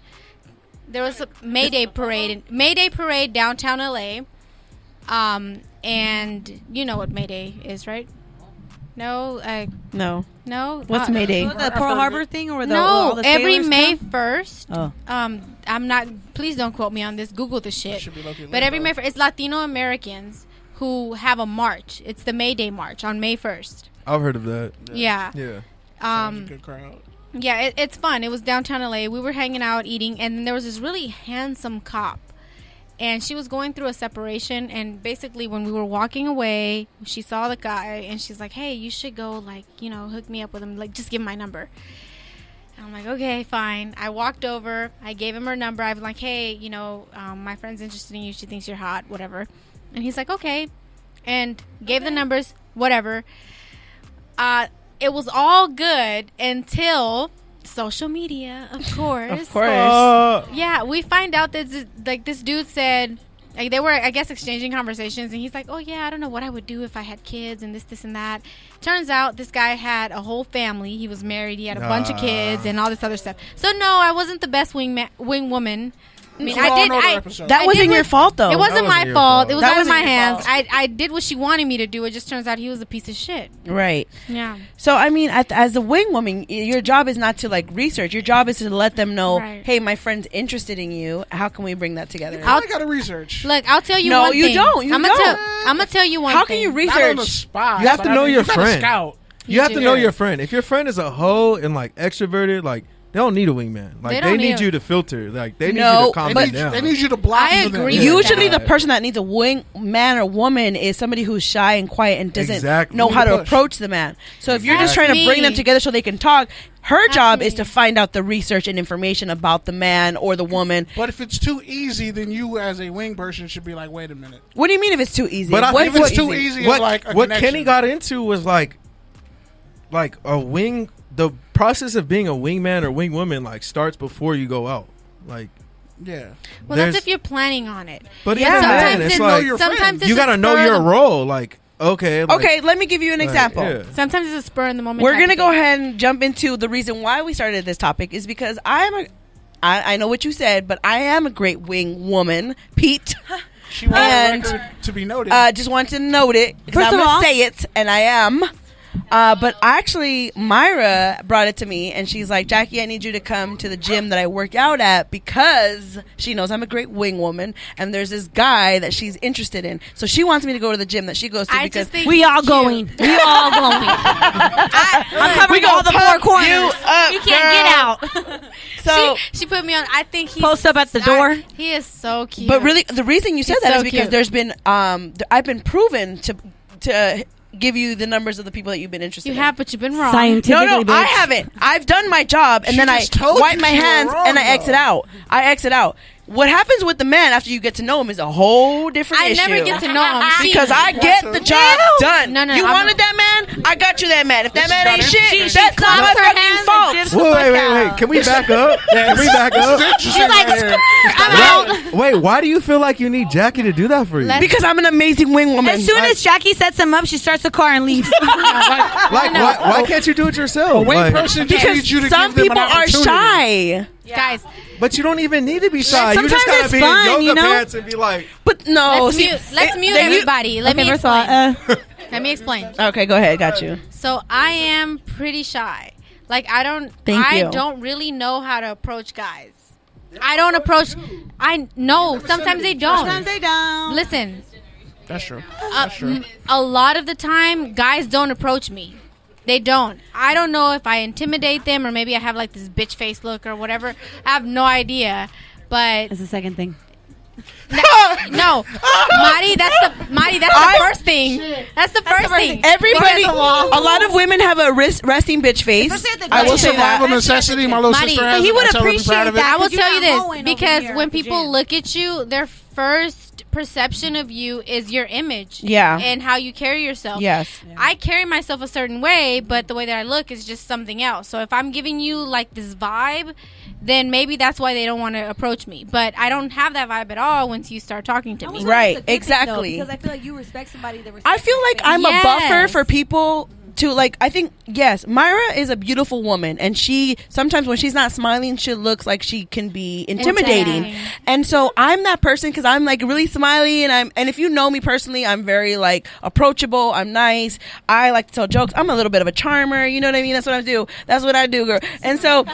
there was a Mayday parade downtown LA. And you know what Mayday is, right? No, No. no. What's Mayday? The Pearl Harbor thing or the No, all the every sailors May come? 1st. Oh. I'm not. Please don't quote me on this. Google the shit. Should be low-key But lit, every though. May 1st, it's Latino Americans who have a march. It's the May Day march on May 1st. I've heard of that. Yeah. Yeah. Sounds a good crowd. Yeah. It's fun. It was downtown LA. We were hanging out, eating, and then there was this really handsome cop. And she was going through a separation, and basically when we were walking away, she saw the guy, and she's like, hey, you should go, like, hook me up with him. Like, just give him my number. And I'm like, okay, fine. I walked over. I gave him her number. I was like, hey, my friend's interested in you. She thinks you're hot, whatever. And he's like, okay. And gave the numbers, whatever. It was all good until Social media, of course. Of course. Yeah, we find out that this dude said, like, they were, I guess, exchanging conversations, and he's like, oh yeah, I don't know what I would do if I had kids and this and that. Turns out this guy had a whole family. He was married. He had a bunch of kids and all this other stuff. So no, I wasn't the best wing woman. I mean, that wasn't your fault, though. It wasn't my fault. It was out of my your hands. fault. I did what she wanted me to do. It just turns out he was a piece of shit. Right. Yeah. So, I mean, as a wing woman, your job is not to, like, research. Your job is to let them know, Right. hey, my friend's interested in you. How can we bring that together? I got to research. Look, I'll tell you No, one you thing. don't. You I'm gonna tell you one How thing. can you Not on research? the spot. You have to but I know mean, your you gotta friend. Scout. You have to do. know your friend. If your friend is a hoe and like extroverted, like they don't need a wingman. Like They they don't need need you to filter. Like they need No, you to calm but- it down. They need you to block. I for them. agree with Usually, that. the person that needs a wing man or woman is somebody who's shy and quiet and doesn't Exactly. know how to Push. approach the man. So if you're just That's trying to bring them me. together so they can talk, her job me. is to find out the research and information about the man or the woman. But if it's too easy, then you as a wing person should be like, wait a minute. What do you mean if it's too easy? But I What's think If what, it's too easy, what, it's like a what connection. Kenny got into was like a wing. The process of being a wingman or wing woman like starts before you go out. Like Yeah. Well, there's- that's if you're planning on it. But Yeah. even Sometimes then, it's it's like sometimes it's you a got to know spur of your the- role. Like okay, like, Okay, let me give you an like, example. yeah. Sometimes it's a spur in the moment. We're type gonna of go thing. ahead and jump into the reason why we started this topic is because I know what you said, but I am a great wing woman, Pete. She wants And, the record to be noted. Just wanted to note it because First I'm of gonna all- say it, and I am. But actually, Myra brought it to me, and she's like, Jackie, I need you to come to the gym that I work out at because she knows I'm a great wing woman, and there's this guy that she's interested in. So she wants me to go to the gym that she goes to I because just think We all it's going. cute. We all going. I'm covering all the four pump corners. you up, You can't girl. get out. So, She put me on. I think he's Post up at the door. He is so cute. but really, the reason you said He's that so is because cute. there's been I've been proven to give you the numbers of the people that you've been interested you in. have, but you've been wrong. Scientifically, No, I bitch. haven't. I've done my job, and She then I just told wipe you my you were hands wrong, and I exit though. out. I exit out. What happens with the man after you get to know him is a whole different I issue. never get to know him. See, because I get the job done. No, you I'm- wanted that man? I got you that man. If that man ain't She shit, that's not my claps her hands and fucking dips fault. Wait. Can we back up? Can we back up? She's like, I'm out. Wait, why do you feel like you need Jackie to do that for you? Because I'm an amazing wing woman. As soon as Jackie sets him up, she starts the car and leaves. Like, why can't you do it yourself? wing Like, person just needs you to some give them people an are opportunity. shy. Guys, but you don't even need to be shy. You just Sometimes gotta it's be fun, in yoga you know? pants and be like, But no, let's see, mute then you- everybody. Let me first of all, explain. Let me explain. Okay, go ahead. Got you. So I am pretty shy. Like I don't you. don't really know how to approach guys. I don't approach. I know sometimes they don't. Sometimes they don't. Listen, That's true. That's true. a lot of the time, guys don't approach me. They don't. I don't know if I intimidate them or maybe I have like this bitch face look or whatever. I have no idea. But That's the second thing. no, Marty, that's the first thing. That's the first thing. Everybody, Because- a lot of women have a resting bitch face. I will say Survival that. necessity. My little Marty, sister but has he it. would That's how I'd be appreciate proud of it. that. I will Because tell you you're not this hoeing over because here when at the people gym. look at you, their first perception of you is your image. Yeah. And how you carry yourself. Yes. I carry myself a certain way, but the way that I look is just something else. So if I'm giving you like this vibe, then maybe that's why they don't want to approach me. But I don't have that vibe at all once you start talking to me. Right, exactly. Because I feel like you respect somebody that I feel like I'm a Yes. buffer for people to like. I think yes, Myra is a beautiful woman, and she sometimes when she's not smiling, she looks like she can be intimidating. Intimidating. And so I'm that person because I'm like really smiley, and if you know me personally, I'm very like approachable. I'm nice. I like to tell jokes. I'm a little bit of a charmer. You know what I mean? That's what I do. That's what I do, girl. And so I'm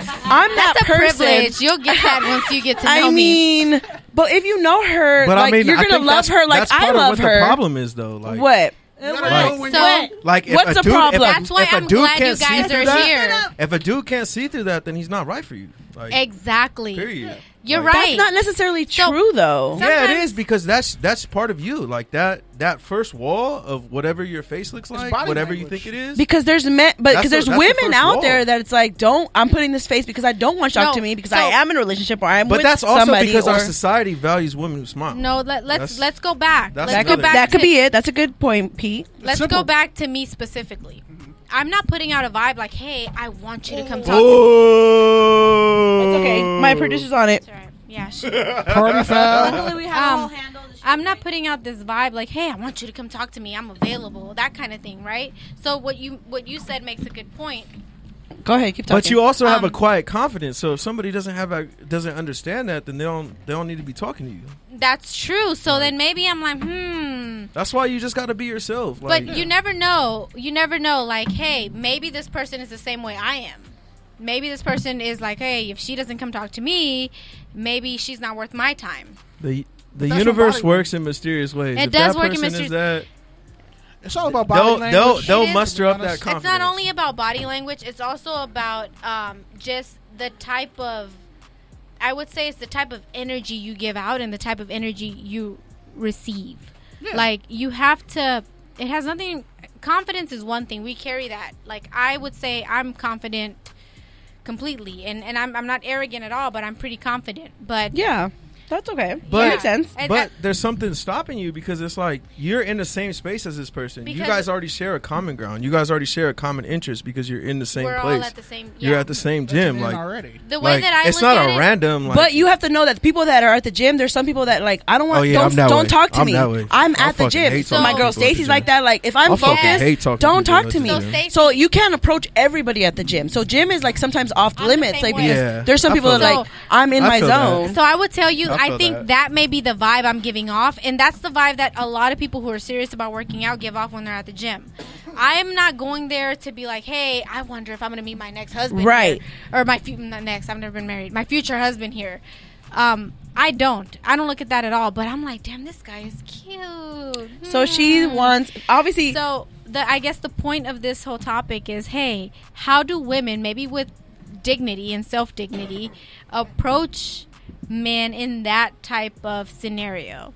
that That's a person. privilege. You'll get that once you get to know I me. mean, but if you know her, but like I mean, you're I gonna think love that's- her like that's I part of love what her. The problem is though, like What? You gotta Like- know when So- you- Like, if What's a the dude, problem? That's why if a I'm dude glad you can't see guys through are that, here. If a dude can't see through that, then he's not right for you. Like, Exactly. period. You're Like, right. That's not necessarily So- true, though. Yeah, it Sometimes- is because that's part of you. Like that first wall of whatever your face looks like, body whatever you language. think it is. Because there's men, but because there's that's the women first out wall. there that it's like, don't. I'm putting this face because I don't want you to talk No, to me because so- I am in a relationship or I'm But with that's also somebody. because or, our society values women who smile. No, That's- let's go back. that's Let's go another- back. that could to, be it. That's a good point, Pete. Let's simple. go back to me specifically. I'm not putting out a vibe like, hey, I want you to come talk to me. It's okay. My producer's on it. That's right. Yeah, sure. Party foul. Luckily, we have a whole handle. I'm not putting out this vibe like, hey, I want you to come talk to me. I'm available. That kind of thing, right? So what you said makes a good point. Go ahead, keep talking. But you also have a quiet confidence. So if somebody doesn't understand that, then they don't need to be talking to you. That's true. So then maybe I'm like, That's why you just got to be yourself. Like, but you never know. You never know. Like, hey, maybe this person is the same way I am. Maybe this person is like, hey, if she doesn't come talk to me, maybe she's not worth my time. The universe works in mysterious ways. It if does that work in person is mysterious. It's all about body language. They'll muster up that confidence. It's not only about body language. It's also about just the type of, I would say it's the type of energy you give out and the type of energy you receive. Yeah. Like, you have to, it has nothing, confidence is one thing. We carry that. Like, I would say I'm confident completely. And I'm not arrogant at all, but I'm pretty confident. But yeah. That's okay. But, that makes sense. But there's something stopping you because it's like you're in the same space as this person. You guys already share a common ground. You guys already share a common interest because you're in the same place. All at the same. Yeah. You're at the same gym. Like already. The way that I it's look not at a random. Like, but you have to know that people that are at the gym, there's some people that like I don't want. Don't talk to me. I'm at the gym. So my girl Stacy's like that. Like if I'm focused, don't talk to me. So you can't approach everybody at the gym. So gym is like sometimes off limits. Like because there's some people that like I'm in my zone. So I would tell you, I think that may be the vibe I'm giving off, and that's the vibe that a lot of people who are serious about working out give off when they're at the gym. I'm not going there to be like, hey, I wonder if I'm going to meet my next husband, right? Here. Or not next. I've never been married. My future husband here. I don't look at that at all. But I'm like, damn, this guy is cute. So she wants, obviously. So I guess the point of this whole topic is, hey, how do women, maybe with dignity and self-dignity, approach men in that type of scenario?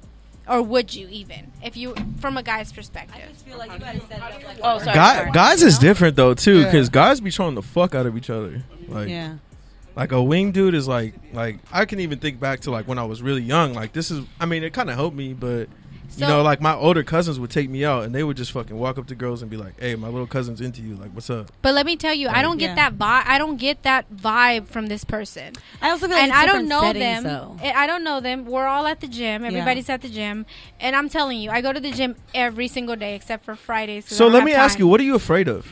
Or would you even, if you, from a guy's perspective? I just feel like you guys set it up like, guys is different though too, because guys be trolling the fuck out of each other. Like, like a wing dude is like I can even think back to like when I was really young. Like this is, I mean, it kind of helped me, but. You know, like my older cousins would take me out and they would just fucking walk up to girls and be like, hey, my little cousin's into you. Like, what's up? But let me tell you, I don't get that vibe. I don't get that vibe from this person. I also feel like I don't know settings, them. Though. I don't know them. We're all at the gym. Everybody's at the gym. And I'm telling you, I go to the gym every single day except for Fridays. So let me ask you, what are you afraid of?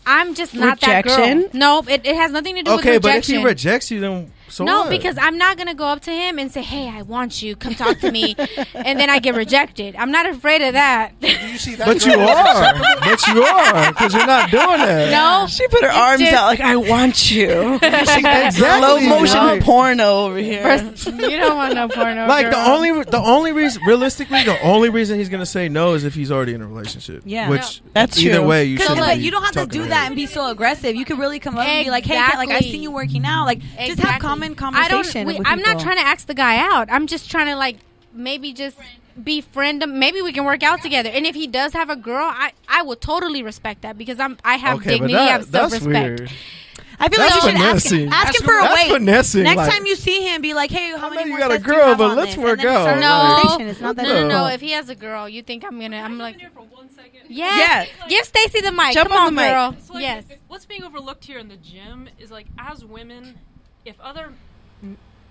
I'm just not that girl. No, it has nothing to do with rejection. Okay, but if he rejects you, then so no, what? Because I'm not going to go up to him and say, hey, I want you. Come talk to me. And then I get rejected. I'm not afraid of that. Do you see that? But you are. But you are. Because you're not doing that. No. She put her arms out like, I want you. Slow motion porno over here. You don't want no porno, like, girl. the only reason, realistically, the only reason he's going to say no is if he's already in a relationship. Yeah. Which, that's either true. way, you so should like, you don't have to do that and be so aggressive. You could really come up and be like, hey, like, I see you working out. Like, just have common conversation. I'm not trying to ask the guy out. I'm just trying to like maybe just befriend him. Maybe we can work out together. And if he does have a girl, I will totally respect that because I have dignity, I have self-respect. I feel like you should ask him for a weight. Finessing. Next like, time you see him, be like, hey, how many more you got a sets do you girl, have but on let's this? work out. No. It's not that No. If he has a girl, you think I'm like, Here for 1 second. yeah. Give Stacy the mic. Jump Come on on, the mic. girl. So, like, Yes. What's being overlooked here in the gym is like, as women, if other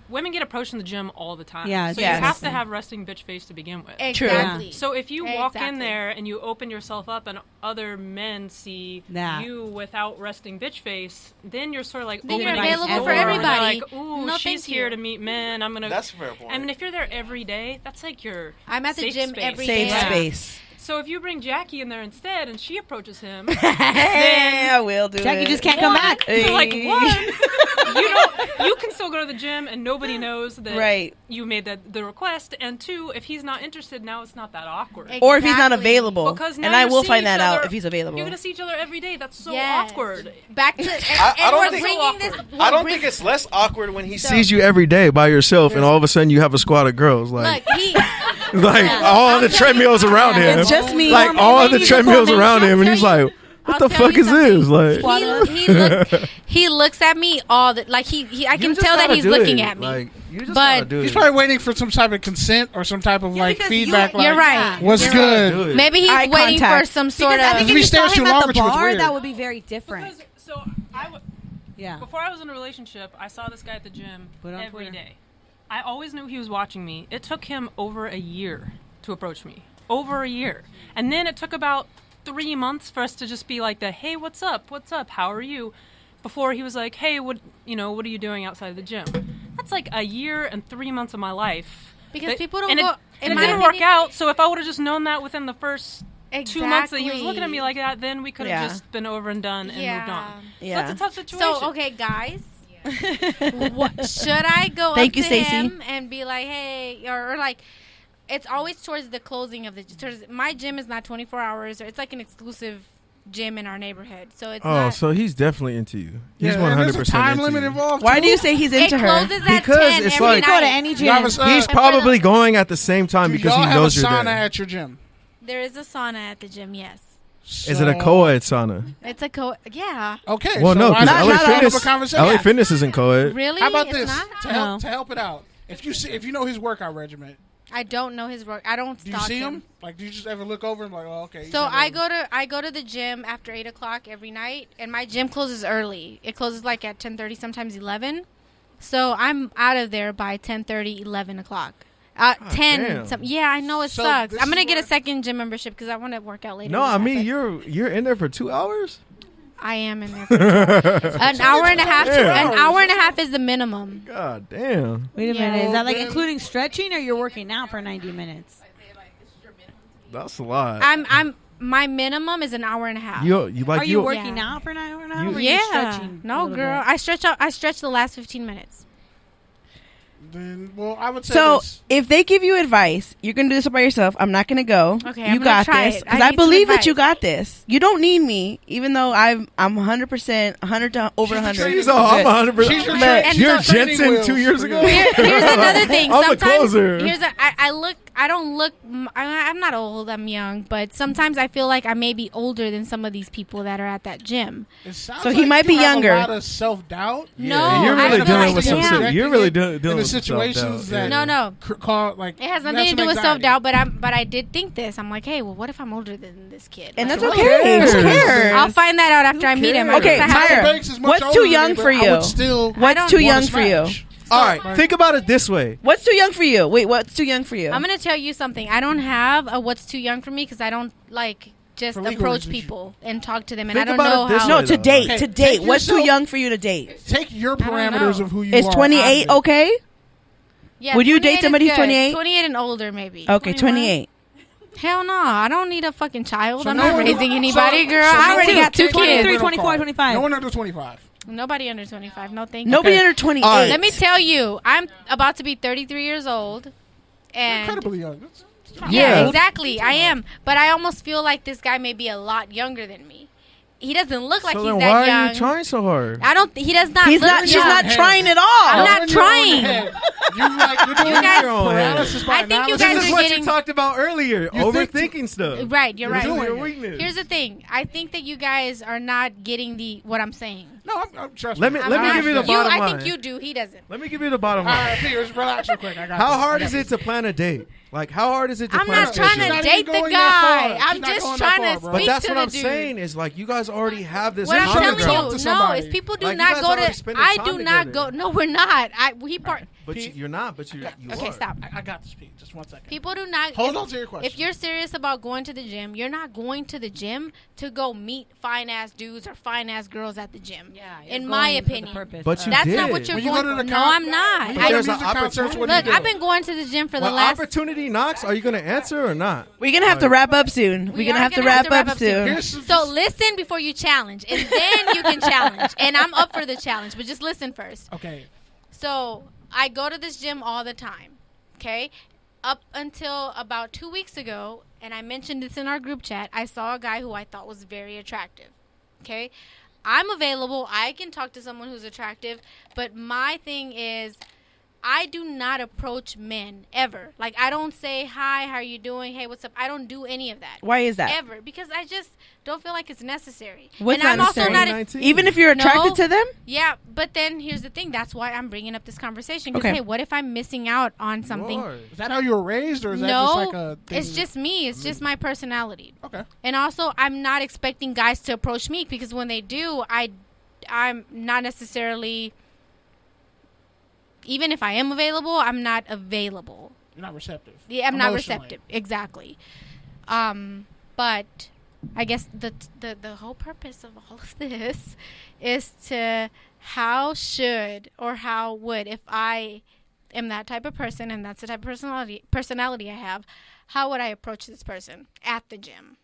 women get approached in the gym all the time. Yeah, so you have to have resting bitch face to begin with. Exactly. So if you walk in there and you open yourself up and other men see you without resting bitch face, then you're sort of like, then oh, you're available for everybody. Like, ooh, no, she's here to meet men. I'm gonna. That's a fair point. I mean, if you're there every day, that's like your. I'm at the gym space. every day. Safe space. So if you bring Jackie in there instead and she approaches him, then I will do Jackie it. just can't come back. So like you can still go to the gym and nobody knows that you made the request. And two, if he's not interested, now it's not that awkward. Exactly. Or if he's not available. Because now and I will seeing find that each other, out if he's available. You're gonna see each other every day. That's so Yes. awkward. Back to I don't think- bringing this. I don't think it's less awkward when he sees you every day by yourself and all of a sudden you have a squad of girls. Like, Look, he. like all on the treadmills around him. It's just me. Like all on the treadmills around him, and he's like, What the fuck is this? Like, he looks at me all the like I can tell that he's looking at me. Like, you just but do He's it. probably waiting for some type of consent or some type of like feedback. You're right. What's You're good? right. Maybe he's Eye waiting contact. for some sort Because I of. think If if he you stares saw too him long at with the you, it's bar, weird. that would be very different. Because, so Yeah. before I was in a relationship, I saw this guy at the gym Put it on every Twitter. day. I always knew he was watching me. It took him over a year to approach me. Over a year. And then it took about 3 months for us to just be like hey, what's up? What's up? How are you? Before he was like, hey, what are you doing outside of the gym? That's like a year and 3 months of my life. Because people don't and go. It didn't work out, so if I would have just known that within the first Exactly. 2 months that he was looking at me like that, then we could have just been over and done and moved on. Yeah. So that's a tough situation. So okay, guys. What should I go Thank up you, to Stacey. him and be like, hey, or like, it's always towards the closing of my gym is not 24 hours. Or it's like an exclusive gym in our neighborhood, so it's Oh, not. so he's definitely into you. He's Yeah, 100% there's a time into limit you. involved. Why too. do you say he's It into her? closes at Because 10 it's every like- night. Go to any gym. Y'all have a- He's probably going at the same time do because y'all he have knows a you're sauna there. at your gym? There is a sauna at the gym. Yes, Is it a co-ed sauna? it's a yeah. Okay. Well, so no, why because not LA have a Fitness, conversation? LA Fitness isn't co-ed. Really? How about It's this? not? To help it out, if you know his workout regimen, I don't know his work. I don't do you stalk see him? Like, do you just ever look over and like, oh, okay. So I go to the gym after 8:00 every night, and my gym closes early. It closes like at 10:30, sometimes 11. So I'm out of there by 10:30, 11 o'clock. 10. damn. Yeah, I know it So sucks. this I'm gonna is get a where- second gym membership because I want to work out later. No, than I that, mean but you're in there for 2 hours. I am in there. For an hour and a half. Yeah. An hour and a half is the minimum. God damn. Wait a Yeah. minute. Is that like Well, then- including stretching, or you're working out for 90 minutes? That's a lot. My minimum is an hour and a half. You like Are you you working Yeah. out for an hour and a half? You- Or are you Yeah. stretching a No, little girl. bit? I stretch the last 15 minutes. Then, well, I would say So this. if they give you advice, you're gonna do this by yourself. I'm not gonna go. Okay, you I'm gonna got try this it. because I I need some believe that you advice. got this. You don't need me, even though I'm 100%, 100 to over 100. She's I'm 100%. She's your And You're so- Jensen Training 2 years ago. wheels. Here's another thing. I'm the Sometimes closer. I don't look. I'm not old. I'm young, but sometimes I feel like I may be older than some of these people that are at that gym. It sounds So he like might you be have younger. A lot of self-doubt. No, you're I really feel dealing like with some. damn. You're really dealing in the with some situations self-doubt. that No. call like It has you nothing have to some do with anxiety. self doubt, but I did think this. I'm like, hey, well, what if I'm older than this kid? And Like, that's Who okay. Who cares? cares? I'll find that out after I meet him. cares? Okay, Because I have Myra, to- Banks is much what's older too than young me, for but I you? would still What's don't too wanna young for you? smash. All right, think about it this way. What's too young for you? Wait, what's too young for you? I'm gonna tell you something. I don't have a what's too young for me because I don't like just For legal approach reasons. people and talk to them, and Think I don't about know it this how. no, way, to though. date. Okay, To take date. What's too yourself- young for you to date? Take your don't parameters know. of who you Is are. 28 out of it. okay? Yeah, Would you 28 date is somebody who's good. 28? 28 and older, maybe. Okay, 28. Hell no, I don't need a fucking child. So I'm no not one- raising so- anybody, girl. so I no already one- got two 23, kids. 24, 25. No one under 25. Nobody under 25. No, thank you. Nobody Okay. under 28. All right. Let me tell you, I'm about to be 33 years old, You're and incredibly young. That's not yeah, old. exactly, I am. But I almost feel like this guy may be a lot younger than me. He doesn't look like So he's then that why young. are you trying so hard? I don't. He does not. He's look not. She's young. not trying at all. I'm not In your own trying. head. You're doing You guys- your own head. paralysis by I think you analysis. guys This is are what getting- you talked about earlier. You think Overthinking stuff. Right, you're right. doing Your it. weakness. Here's the thing. I think that you guys are not getting what I'm saying. No, I'm trust Let me I'm let me not. give you the bottom I line. think you do. He doesn't. Let me give you the bottom All line. right, Peters, relax real quick. I got How this. hard I is got it to plan a date? Like, how hard is it to I'm plan not a trying schedule? to Not date even the going that guy. far. I'm She's not just going that trying far, to bro. But speak that's to what the I'm dude. saying is like you guys already have this. What I'm in trying telling to common. talk you, to no, somebody. is people do Like, you not guys go already to. spending I time do not together. go. No, we're not. But you're not. But you Okay, are. stop. I got this, Pete. Just 1 second. People do not. Hold on to your question. If you're serious about going to the gym, you're not going to the gym to go meet fine ass dudes or fine ass girls at the gym. Yeah, in my opinion. But you That's did. not what you're When you going go to for. the No, con- I'm not. When you But go there's to an music concerts, what do you Look, do? I've been going to the gym for the When last. opportunity knocks, are you going to answer or not? We're gonna have to wrap up soon. We're gonna are have to gonna wrap up soon. Here's some- So listen before you challenge, and then you can challenge. And I'm up for the challenge, but just listen first. Okay. So I go to this gym all the time, okay? Up until about 2 weeks ago, and I mentioned this in our group chat, I saw a guy who I thought was very attractive, okay? I'm available. I can talk to someone who's attractive, but my thing is I do not approach men ever. Like, I don't say, hi, how are you doing? Hey, what's up? I don't do any of that. Why is that? Ever. Because I just don't feel like it's necessary. What's and I'm necessary? also not... Even if you're attracted to them? Yeah, but then here's the thing. That's why I'm bringing up this conversation. Because, hey, what if I'm missing out on something? Is that how you were raised, or is that just like a thing? It's just me. It's just my personality. Okay. And also, I'm not expecting guys to approach me, because when they do, I'm not necessarily... Even if I am available, I'm not available. You're not receptive. Yeah, I'm not receptive. Exactly. But I guess the whole purpose of all of this is to how would, if I am that type of person and that's the type of personality I have, how would I approach this person at the gym?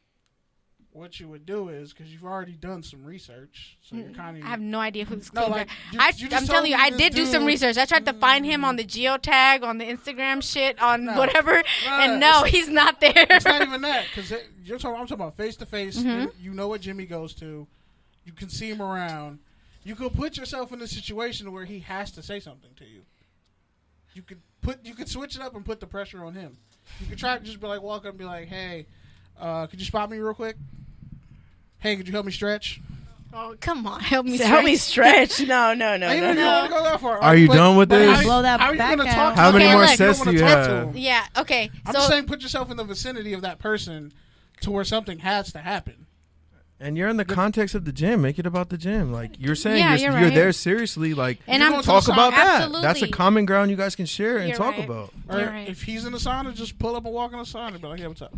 What you would do is, because you've already done some research, so you're kind of... I have no idea who this No, kid like, is. I'm telling you, I did do some research. I tried to find him on the geotag, on the Instagram shit, on whatever, and no, he's not there. It's not even that, because I'm talking about face-to-face. You know what Jimmy goes to. You can see him around. You could put yourself in a situation where he has to say something to you. You could switch it up and put the pressure on him. You could try to just be like, walk up and be like, hey, could you spot me real quick? Hey, could you help me stretch? Oh, come on. Help me stretch. No. Even if you want to go that far. Are you done with this? Blow that how are you back gonna out. talk? How many more You don't sets wanna do you talk to have? him. Yeah, okay. I'm just saying, put yourself in the vicinity of that person to where something has to happen. And you're in the context of the gym. Make it about the gym. Like, you're saying Yeah, you're right. there seriously. Like, And I'm talk about that. Absolutely. That's a common ground you guys can share and You're talk right. about. Or You're right. if he's in the sauna, just pull up and walk in the sauna and be like, hey, what's up?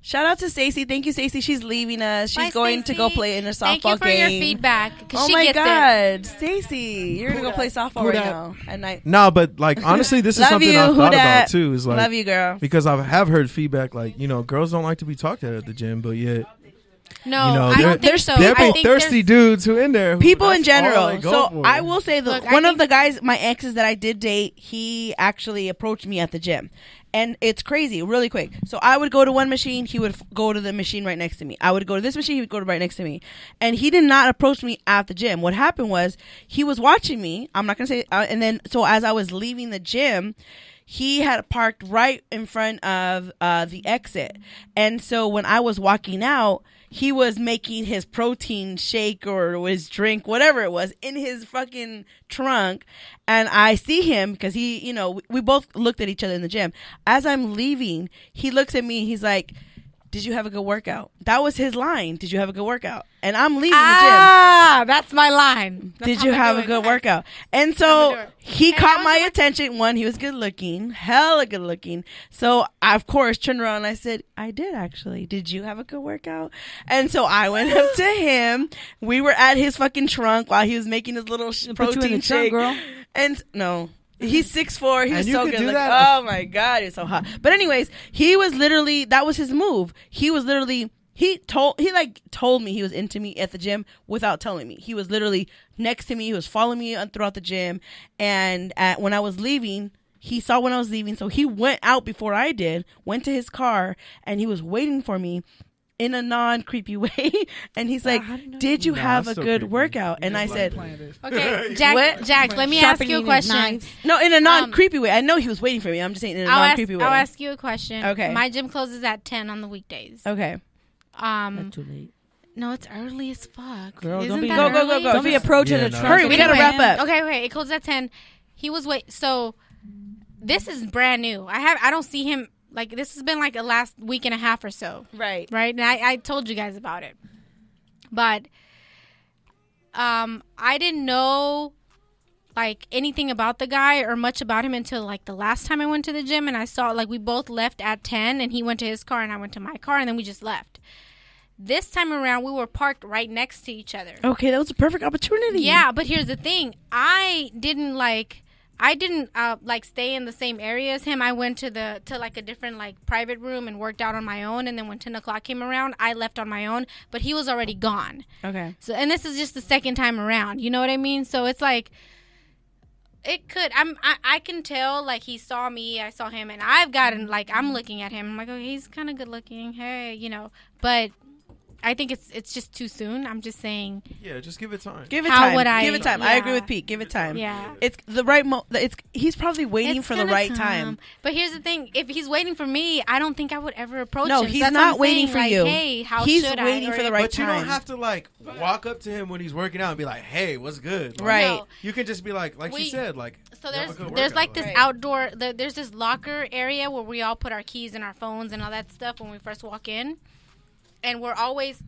Shout out to Stacy. Thank you, Stacy. She's leaving us. She's Bye, going to go Stacey. play in a softball Thank you for game. your feedback. 'Cause Oh she my gets God, Stacy, you're gonna go play softball Who right dat? now at night. No, but like honestly, this is Love something you, I've who thought dat? about too. Is like, Love you, girl. because I have heard feedback like, girls don't like to be talked at the gym, but yet No, I don't think so. There I be think thirsty dudes who in there. People in that's all general. they go So for. I will say Look, one of the guys, my exes that I did date, he actually approached me at the gym. And it's crazy, really quick. So I would go to one machine, he would go to the machine right next to me. I would go to this machine, he would go to right next to me. And he did not approach me at the gym. What happened was he was watching me. I'm not going to say, and then so as I was leaving the gym, he had parked right in front of the exit. And so when I was walking out, he was making his protein shake or his drink, whatever it was, in his fucking trunk. And I see him because he, we both looked at each other in the gym. As I'm leaving, he looks at me. He's like, did you have a good workout? That was his line. Did you have a good workout? And I'm leaving the gym. That's my line. Did you have a good workout? And so he caught my attention. One, he was good looking, hella good looking. So I, of course, turned around and I said, I did actually. Did you have a good workout? And so I went up to him. We were at his fucking trunk while he was making his little protein shake. Girl. And no. He's 6'4". He was so good. Oh my God, he's so hot. But anyways, he was literally, that was his move. He was literally, he told me he was into me at the gym without telling me. He was literally next to me. He was following me throughout the gym. And when I was leaving, he saw when I was leaving. So he went out before I did, went to his car, and he was waiting for me in a non-creepy way. And he's like, did you have a good workout? And I said, okay, Jax, let me ask you a question. No, in a non-creepy way. I know he was waiting for me. I'm just saying in a non-creepy way. I'll ask you a question. Okay. My gym closes at 10 on the weekdays. Okay. That's too late. No, it's early as fuck. Girl, Isn't don't be that go. early? Don't be approaching the trunk. Hurry, we gotta wrap up. Okay, it closes at 10. He was so this is brand new. I don't see him. Like, this has been like a last week and a half or so. Right. And I told you guys about it. But I didn't know, like, anything about the guy or much about him until, like, the last time I went to the gym. And I saw, like, we both left at 10. And he went to his car and I went to my car. And then we just left. This time around, we were parked right next to each other. Okay, that was a perfect opportunity. Yeah, but here's the thing. I didn't stay in the same area as him. I went to a different private room and worked out on my own. And then when 10 o'clock came around, I left on my own. But he was already gone. Okay. So, and this is just the second time around. You know what I mean? So it's like, it could. I can tell, like, he saw me, I saw him, and I've gotten, like, I'm looking at him. I'm like, oh, he's kind of good looking. Hey, But I think it's just too soon. I'm just saying. Yeah, just give it time. Give it How time. would I- Give it time. yeah. I agree with Pete. Give it time. Yeah. It's the right he's probably waiting It's for the gonna right come. time. But here's the thing: if he's waiting for me, I don't think I would ever approach No, him. he's That's not what I'm waiting saying. for like, you. Hey, how He's should waiting I? for the right But you time. don't have to like walk up to him when he's working out and be like, "Hey, what's good?" Like, Right. No. You can just be like she said, like. So have a good there's workout. like this Right. outdoor. There's this locker area where we all put our keys and our phones and all that stuff when we first walk in, and we're always.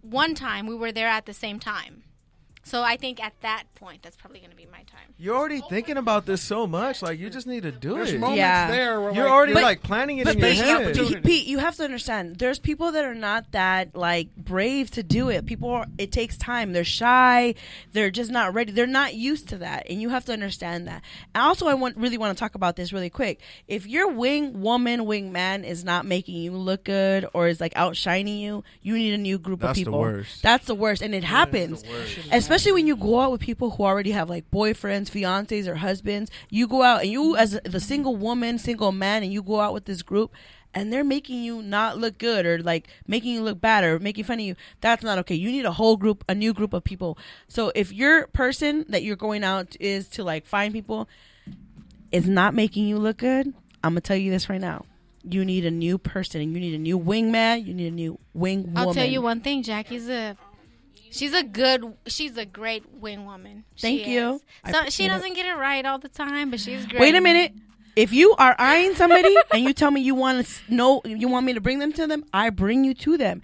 One time we were there at the same time. So I think at that point, that's probably going to be my time. You're already thinking about this so much. Like, you just need to do There's it. moments Yeah. there where You're already you're like planning it But in your Pete, head. Pete, you have to understand. There's people that are not that like brave to do it. It takes time. They're shy. They're just not ready. They're not used to that, and you have to understand that. And also, I really want to talk about this really quick. If your wing man is not making you look good or is like outshining you, you need a new group of That's the people. worst. That's the worst, and it happens, especially when you go out with people who already have like boyfriends, fiancés, or husbands. You go out and you, as the single woman, single man, and you go out with this group and they're making you not look good or like making you look bad or making fun of you. That's not okay. You need a new group of people. So if your person that you're going out is to like find people is not making you look good, I'm gonna tell you this right now. You need a new person. You need a new wingman. You need a new wing woman. I'll tell you one thing, Jackie's she's a great wing woman. Thank you. So she doesn't get it right all the time, but she's great. Wait a minute. If you are eyeing somebody and you tell me you want me to bring them to them, I bring you to them.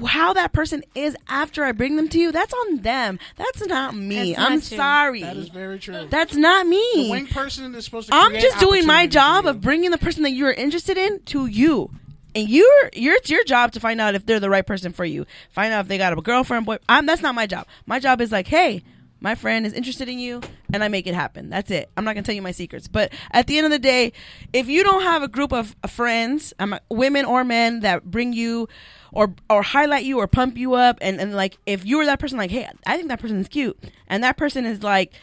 How that person is after I bring them to you, that's on them. That's not me. That's not I'm true. sorry. That is very true. That's not me. The wing person is supposed to. I'm create just doing my opportunity job for you. of bringing the person that you're interested in to you. And it's your job to find out if they're the right person for you. Find out if they got a girlfriend, boy. That's not my job. My job is like, hey, my friend is interested in you, and I make it happen. That's it. I'm not going to tell you my secrets. But at the end of the day, if you don't have a group of friends, women or men, that bring you or highlight you or pump you up, and like if you were that person, like, hey, I think that person is cute, and that person is like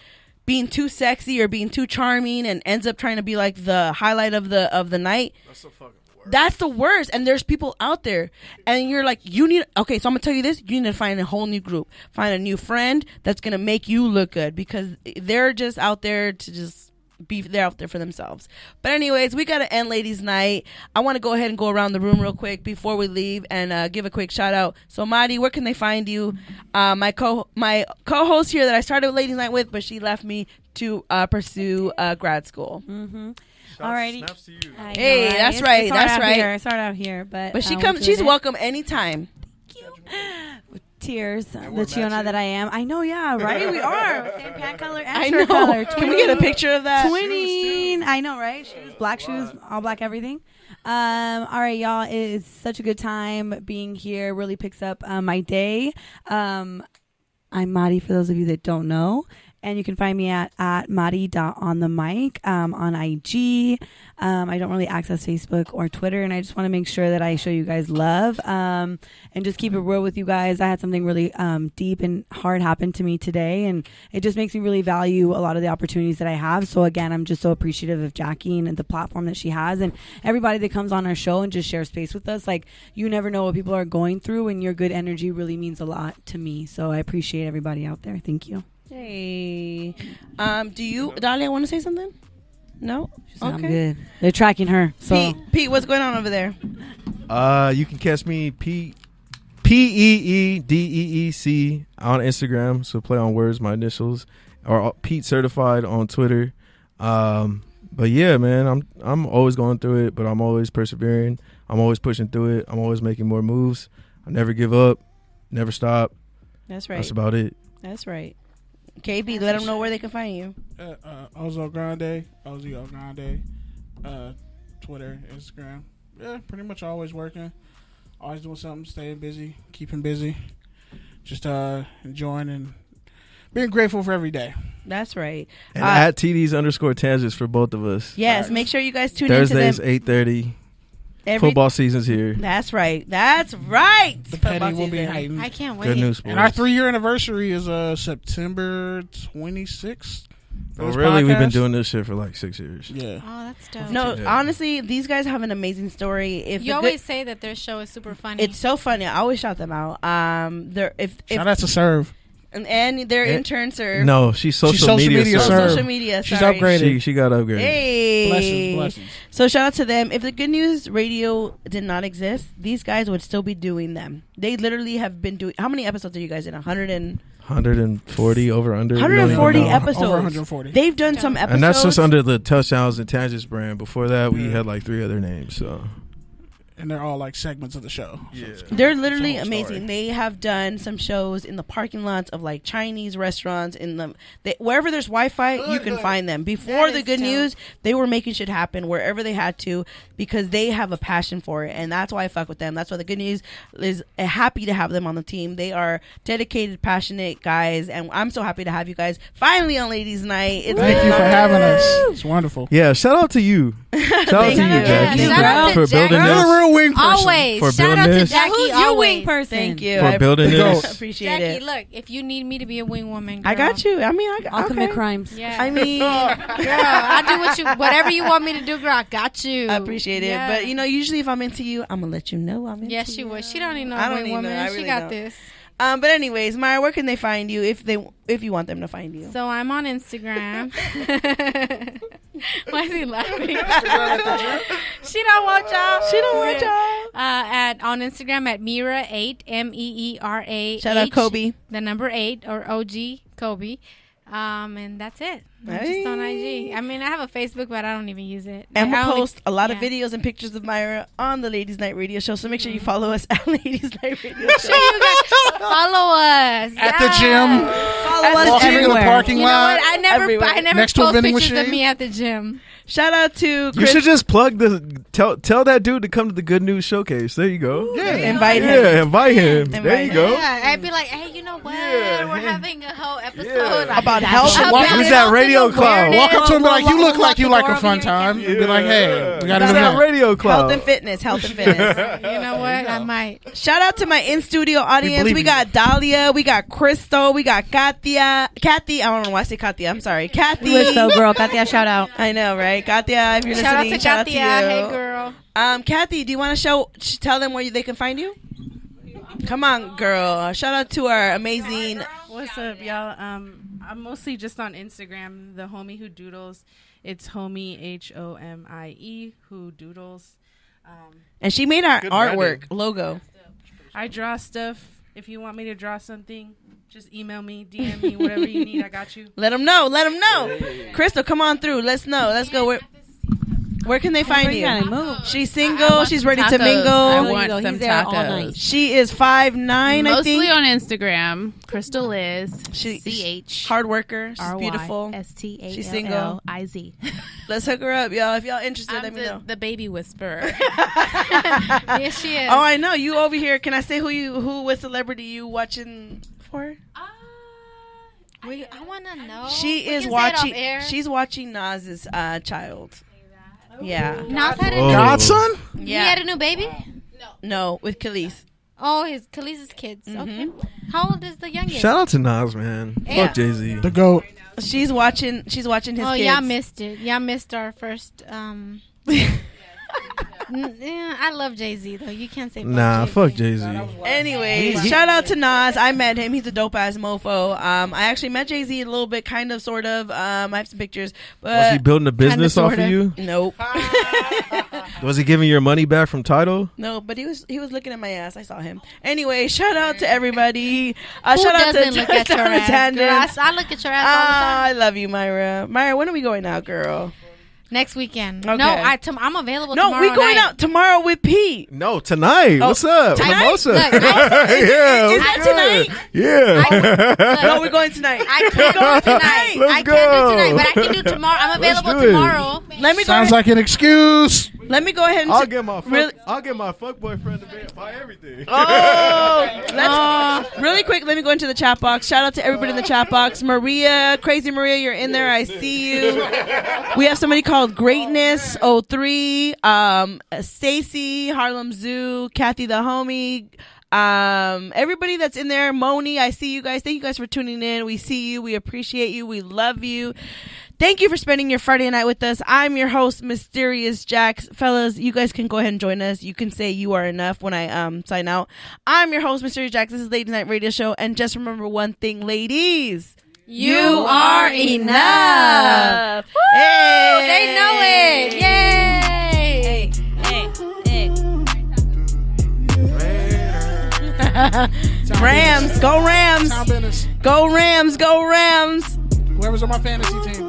being too sexy or being too charming and ends up trying to be like the highlight of the night. That's so fucking. That's the worst. And there's people out there and you're like, so I'm gonna tell you this, you need to find a whole new group, find a new friend that's gonna make you look good, because they're just out there to just they're out there for themselves. But anyways, we gotta end ladies night. I want to go ahead and go around the room real quick before we leave and give a quick shout out. So Madi, where can they find you? My co-host here that I started ladies night with, but she left me to pursue grad school. Alrighty. Snaps to you. Hey, that's right. That's right. I started out here, but she comes. She's welcome anytime. with tears. The we're Chiona matching. that I am. I know, yeah, right? We are. Same pant color and I shirt know. color. Can we get a picture of that? Twinning. I know, right? Shoes, black shoes, all black everything. All right, y'all. It is such a good time being here. Really picks up my day. I'm Madi, for those of you that don't know. And you can find me at Madi.onthemic on IG. I don't really access Facebook or Twitter, and I just want to make sure that I show you guys love and just keep it real with you guys. I had something really deep and hard happen to me today, and it just makes me really value a lot of the opportunities that I have. So again, I'm just so appreciative of Jackie and the platform that she has, and everybody that comes on our show and just shares space with us. Like, you never know what people are going through, and your good energy really means a lot to me. So I appreciate everybody out there. Thank you. Hey, do you, Dahlia, want to say something? No? I'm good. They're tracking her. So Pete, what's going on over there? You can catch me PEEDEEC on Instagram. So play on words, my initials, or Pete Certified on Twitter. But yeah, man, I'm always going through it, but I'm always persevering. I'm always pushing through it. I'm always making more moves. I never give up, never stop. That's right. That's about it. That's right. KB, let them know where they can find you. Ozo Grande, Twitter, Instagram. Yeah, pretty much always working. Always doing something, staying busy, keeping busy. Just enjoying and being grateful for every day. That's right. And at Tds_Tangentss for both of us. Yes, make sure you guys tune Thursdays, into them. 8:30. Football season's here. That's right. That's right. The petty will be heightened. I can't wait. Good news, boys. And our 3-year anniversary is September 26th. Oh, this really? We've been podcast. doing this shit for like 6 years. Yeah. Oh, that's dope. No, Yeah. honestly, these guys have an amazing story. If You the always say that their show is super funny. it's so funny. I always shout them out. They're if Shout out to Serve. and their interns are No, she's social media. Serve. sir. social media. She's sorry. upgraded. She got upgraded. Hey, Blessings. So shout out to them. If the Good News Radio did not exist, these guys would still be doing them. They literally have been doing. How many episodes are you guys in? 140 over under. 140 No. episodes. Over 140. They've done some episodes, And that's just under the Touchdowns and Tangents brand. Before that, we had like 3 other names. So And they're all like segments of the show. yeah. They're literally It's a whole amazing. story. They have done some shows in the parking lots of like Chinese restaurants in the wherever there's Wi-Fi, you can find them. Before That the is Good dope. News, they were making shit happen wherever they had to because they have a passion for it, and that's why I fuck with them. That's why the Good News is happy to have them on the team. They are dedicated, passionate guys, and I'm so happy to have you guys finally on Ladies Night. It's Thank been you for fun. having us. It's wonderful. Yeah, shout out to you. Shout out to you, Thank you. Jackie, Shout out to for Jackie. building You're a this. real wing person. Always. For Shout out building to this. Jackie. Who's your always. wing person? Thank you. For building The this. goat. Appreciate Jackie, it. look, if you need me to be a wing woman, I girl, got you. I mean, I'll okay. commit crimes. Yeah. I mean, girl, I do whatever you want me to do, girl. I got you. I appreciate it. Yeah. But you know, usually if I'm into you, I'm gonna let you know I'm into Yes, you. she was. She don't even know I a don't wing even know. woman. I She really got don't. this. But anyways, Maya, where can they find you if you want them to find you? So I'm on Instagram. Why is he laughing? She don't want y'all. She don't want y'all. On Instagram at Meera8 MEERA. Shout out Kobe. The number 8 or OG Kobe. And that's it. I'm Hey. just on IG. I mean, I have a Facebook, but I don't even use it. And I we'll only- post a lot of yeah. videos and pictures of Myra on the Ladies Night Radio Show. So make sure you follow us at Ladies Night Radio Make Show. sure you guys follow us At the gym. Follow us Walking in the everywhere. parking You know lot. what? I never Next to a post vending pictures of machine. me at the gym. Shout out to You Chris. should just plug the tell that dude to come to the Good News Showcase. There you go. Yeah. Invite him. Yeah, invite him. Invite There you him. go. Yeah, I'd be like, hey, you know what? Yeah. We're having a whole episode Yeah. About health. Who's that radio clown? Walk up to him and be like, you look like you like a door fun of your time. And be like, hey, we got Who's to that know. radio Health clown? and fitness. Health and fitness. You know what? I might. Shout out to my in-studio audience. believe We you. got Dahlia. We got Crystal. We got Katia. Kathy. I don't know why I say Katia. I'm sorry. Kathy. We're so girl. Katia, shout out. I know, right? Katia, if you're Shout out listening, to shout out to Katia. you. Hey, girl. Kathy, do you want to tell them where they can find you? Come on, girl. Shout out to our amazing. What's up, y'all? I'm mostly just on Instagram. The homie who doodles. It's homie HOMIE who doodles. And she made our Good artwork branding. logo. I draw stuff. If you want me to draw something, just email me, DM me, whatever you need. I got you. Let them know. Let them know. Crystal, come on through. Let's know. Let's go. Where can they find Where you you? gotta move. She's I single. want She's some ready to tacos. I mingle. want He's some there all tacos. night. She is 5'9", I Mostly think. on Instagram. Crystal Liz. She's CH. hard worker. She's beautiful. STALLIZ. She's single. Let's hook her up, y'all. If y'all interested, I'm let me know. the baby whisperer. Yes, she is. Oh, I know you over here. Can I say what celebrity you watching for? I want to know. She We is can say it off watching. air. She's watching Nas's child. Yeah, Nas had a Oh. new. Godson? He had yeah. a new baby. No, with Khalees. Oh, his Khalees's kids. Okay. How old is the youngest? Shout out to Nas, man. Yeah. Fuck Jay Z. The GOAT. She's watching his Oh, kids. y'all missed it. Y'all missed our first. Yeah, I love Jay-Z though. You can't say Nah, Jay-Z. fuck Jay Z. Anyways, shout out to Nas. I met him. He's a dope ass mofo. I actually met Jay-Z a little bit, kind of, sort of. I have some pictures, Was he but building a business off sorta. of you? nope, Was he giving your money back from Tidal? no. But he was looking at my ass. I saw him. Anyway, shout out to everybody. Who Shout out doesn't to look at your Tds ass? Girl? Tangentss. I look at your ass all the time. I love you, Myra. Myra, when are we going out, girl? Next weekend. Okay. No, I'm available No, tomorrow we going night. out tomorrow with Pete. No, tonight. Oh, What's up? tonight? Mimosa. Look, yeah. is that what's good? tonight? Yeah. No, we're going tonight. I can't do tonight. Let's I can't go. do tonight, but I can do tomorrow. I'm Let's available do it. tomorrow. Let me go. Sounds ahead, like an excuse. let me go ahead and. I'll get my really. I'll get my fuck boyfriend to buy everything. Oh, let's really quick. Let me go into the chat box. Shout out to everybody in the chat box. Maria, Crazy Maria, you're in there. I see you. We have somebody called Greatness 03, Stacy, Harlem Zoo, Kathy the homie, Everybody that's in there, Moni, I see you guys. Thank you guys for tuning in. We see you. We appreciate you. We love you. Thank you for spending your Friday night with us. I'm your host, Mysterious Jax. Fellas, you guys can go ahead and join us. You can say you are enough when I sign out. I'm your host, Mysterious Jax. This is Ladies Night Radio Show. And just remember one thing, ladies. You are enough. Hey. They know it. Yay. Rams. Go Rams. Sound business. Go Rams. Go Rams. Whoever's on my fantasy team.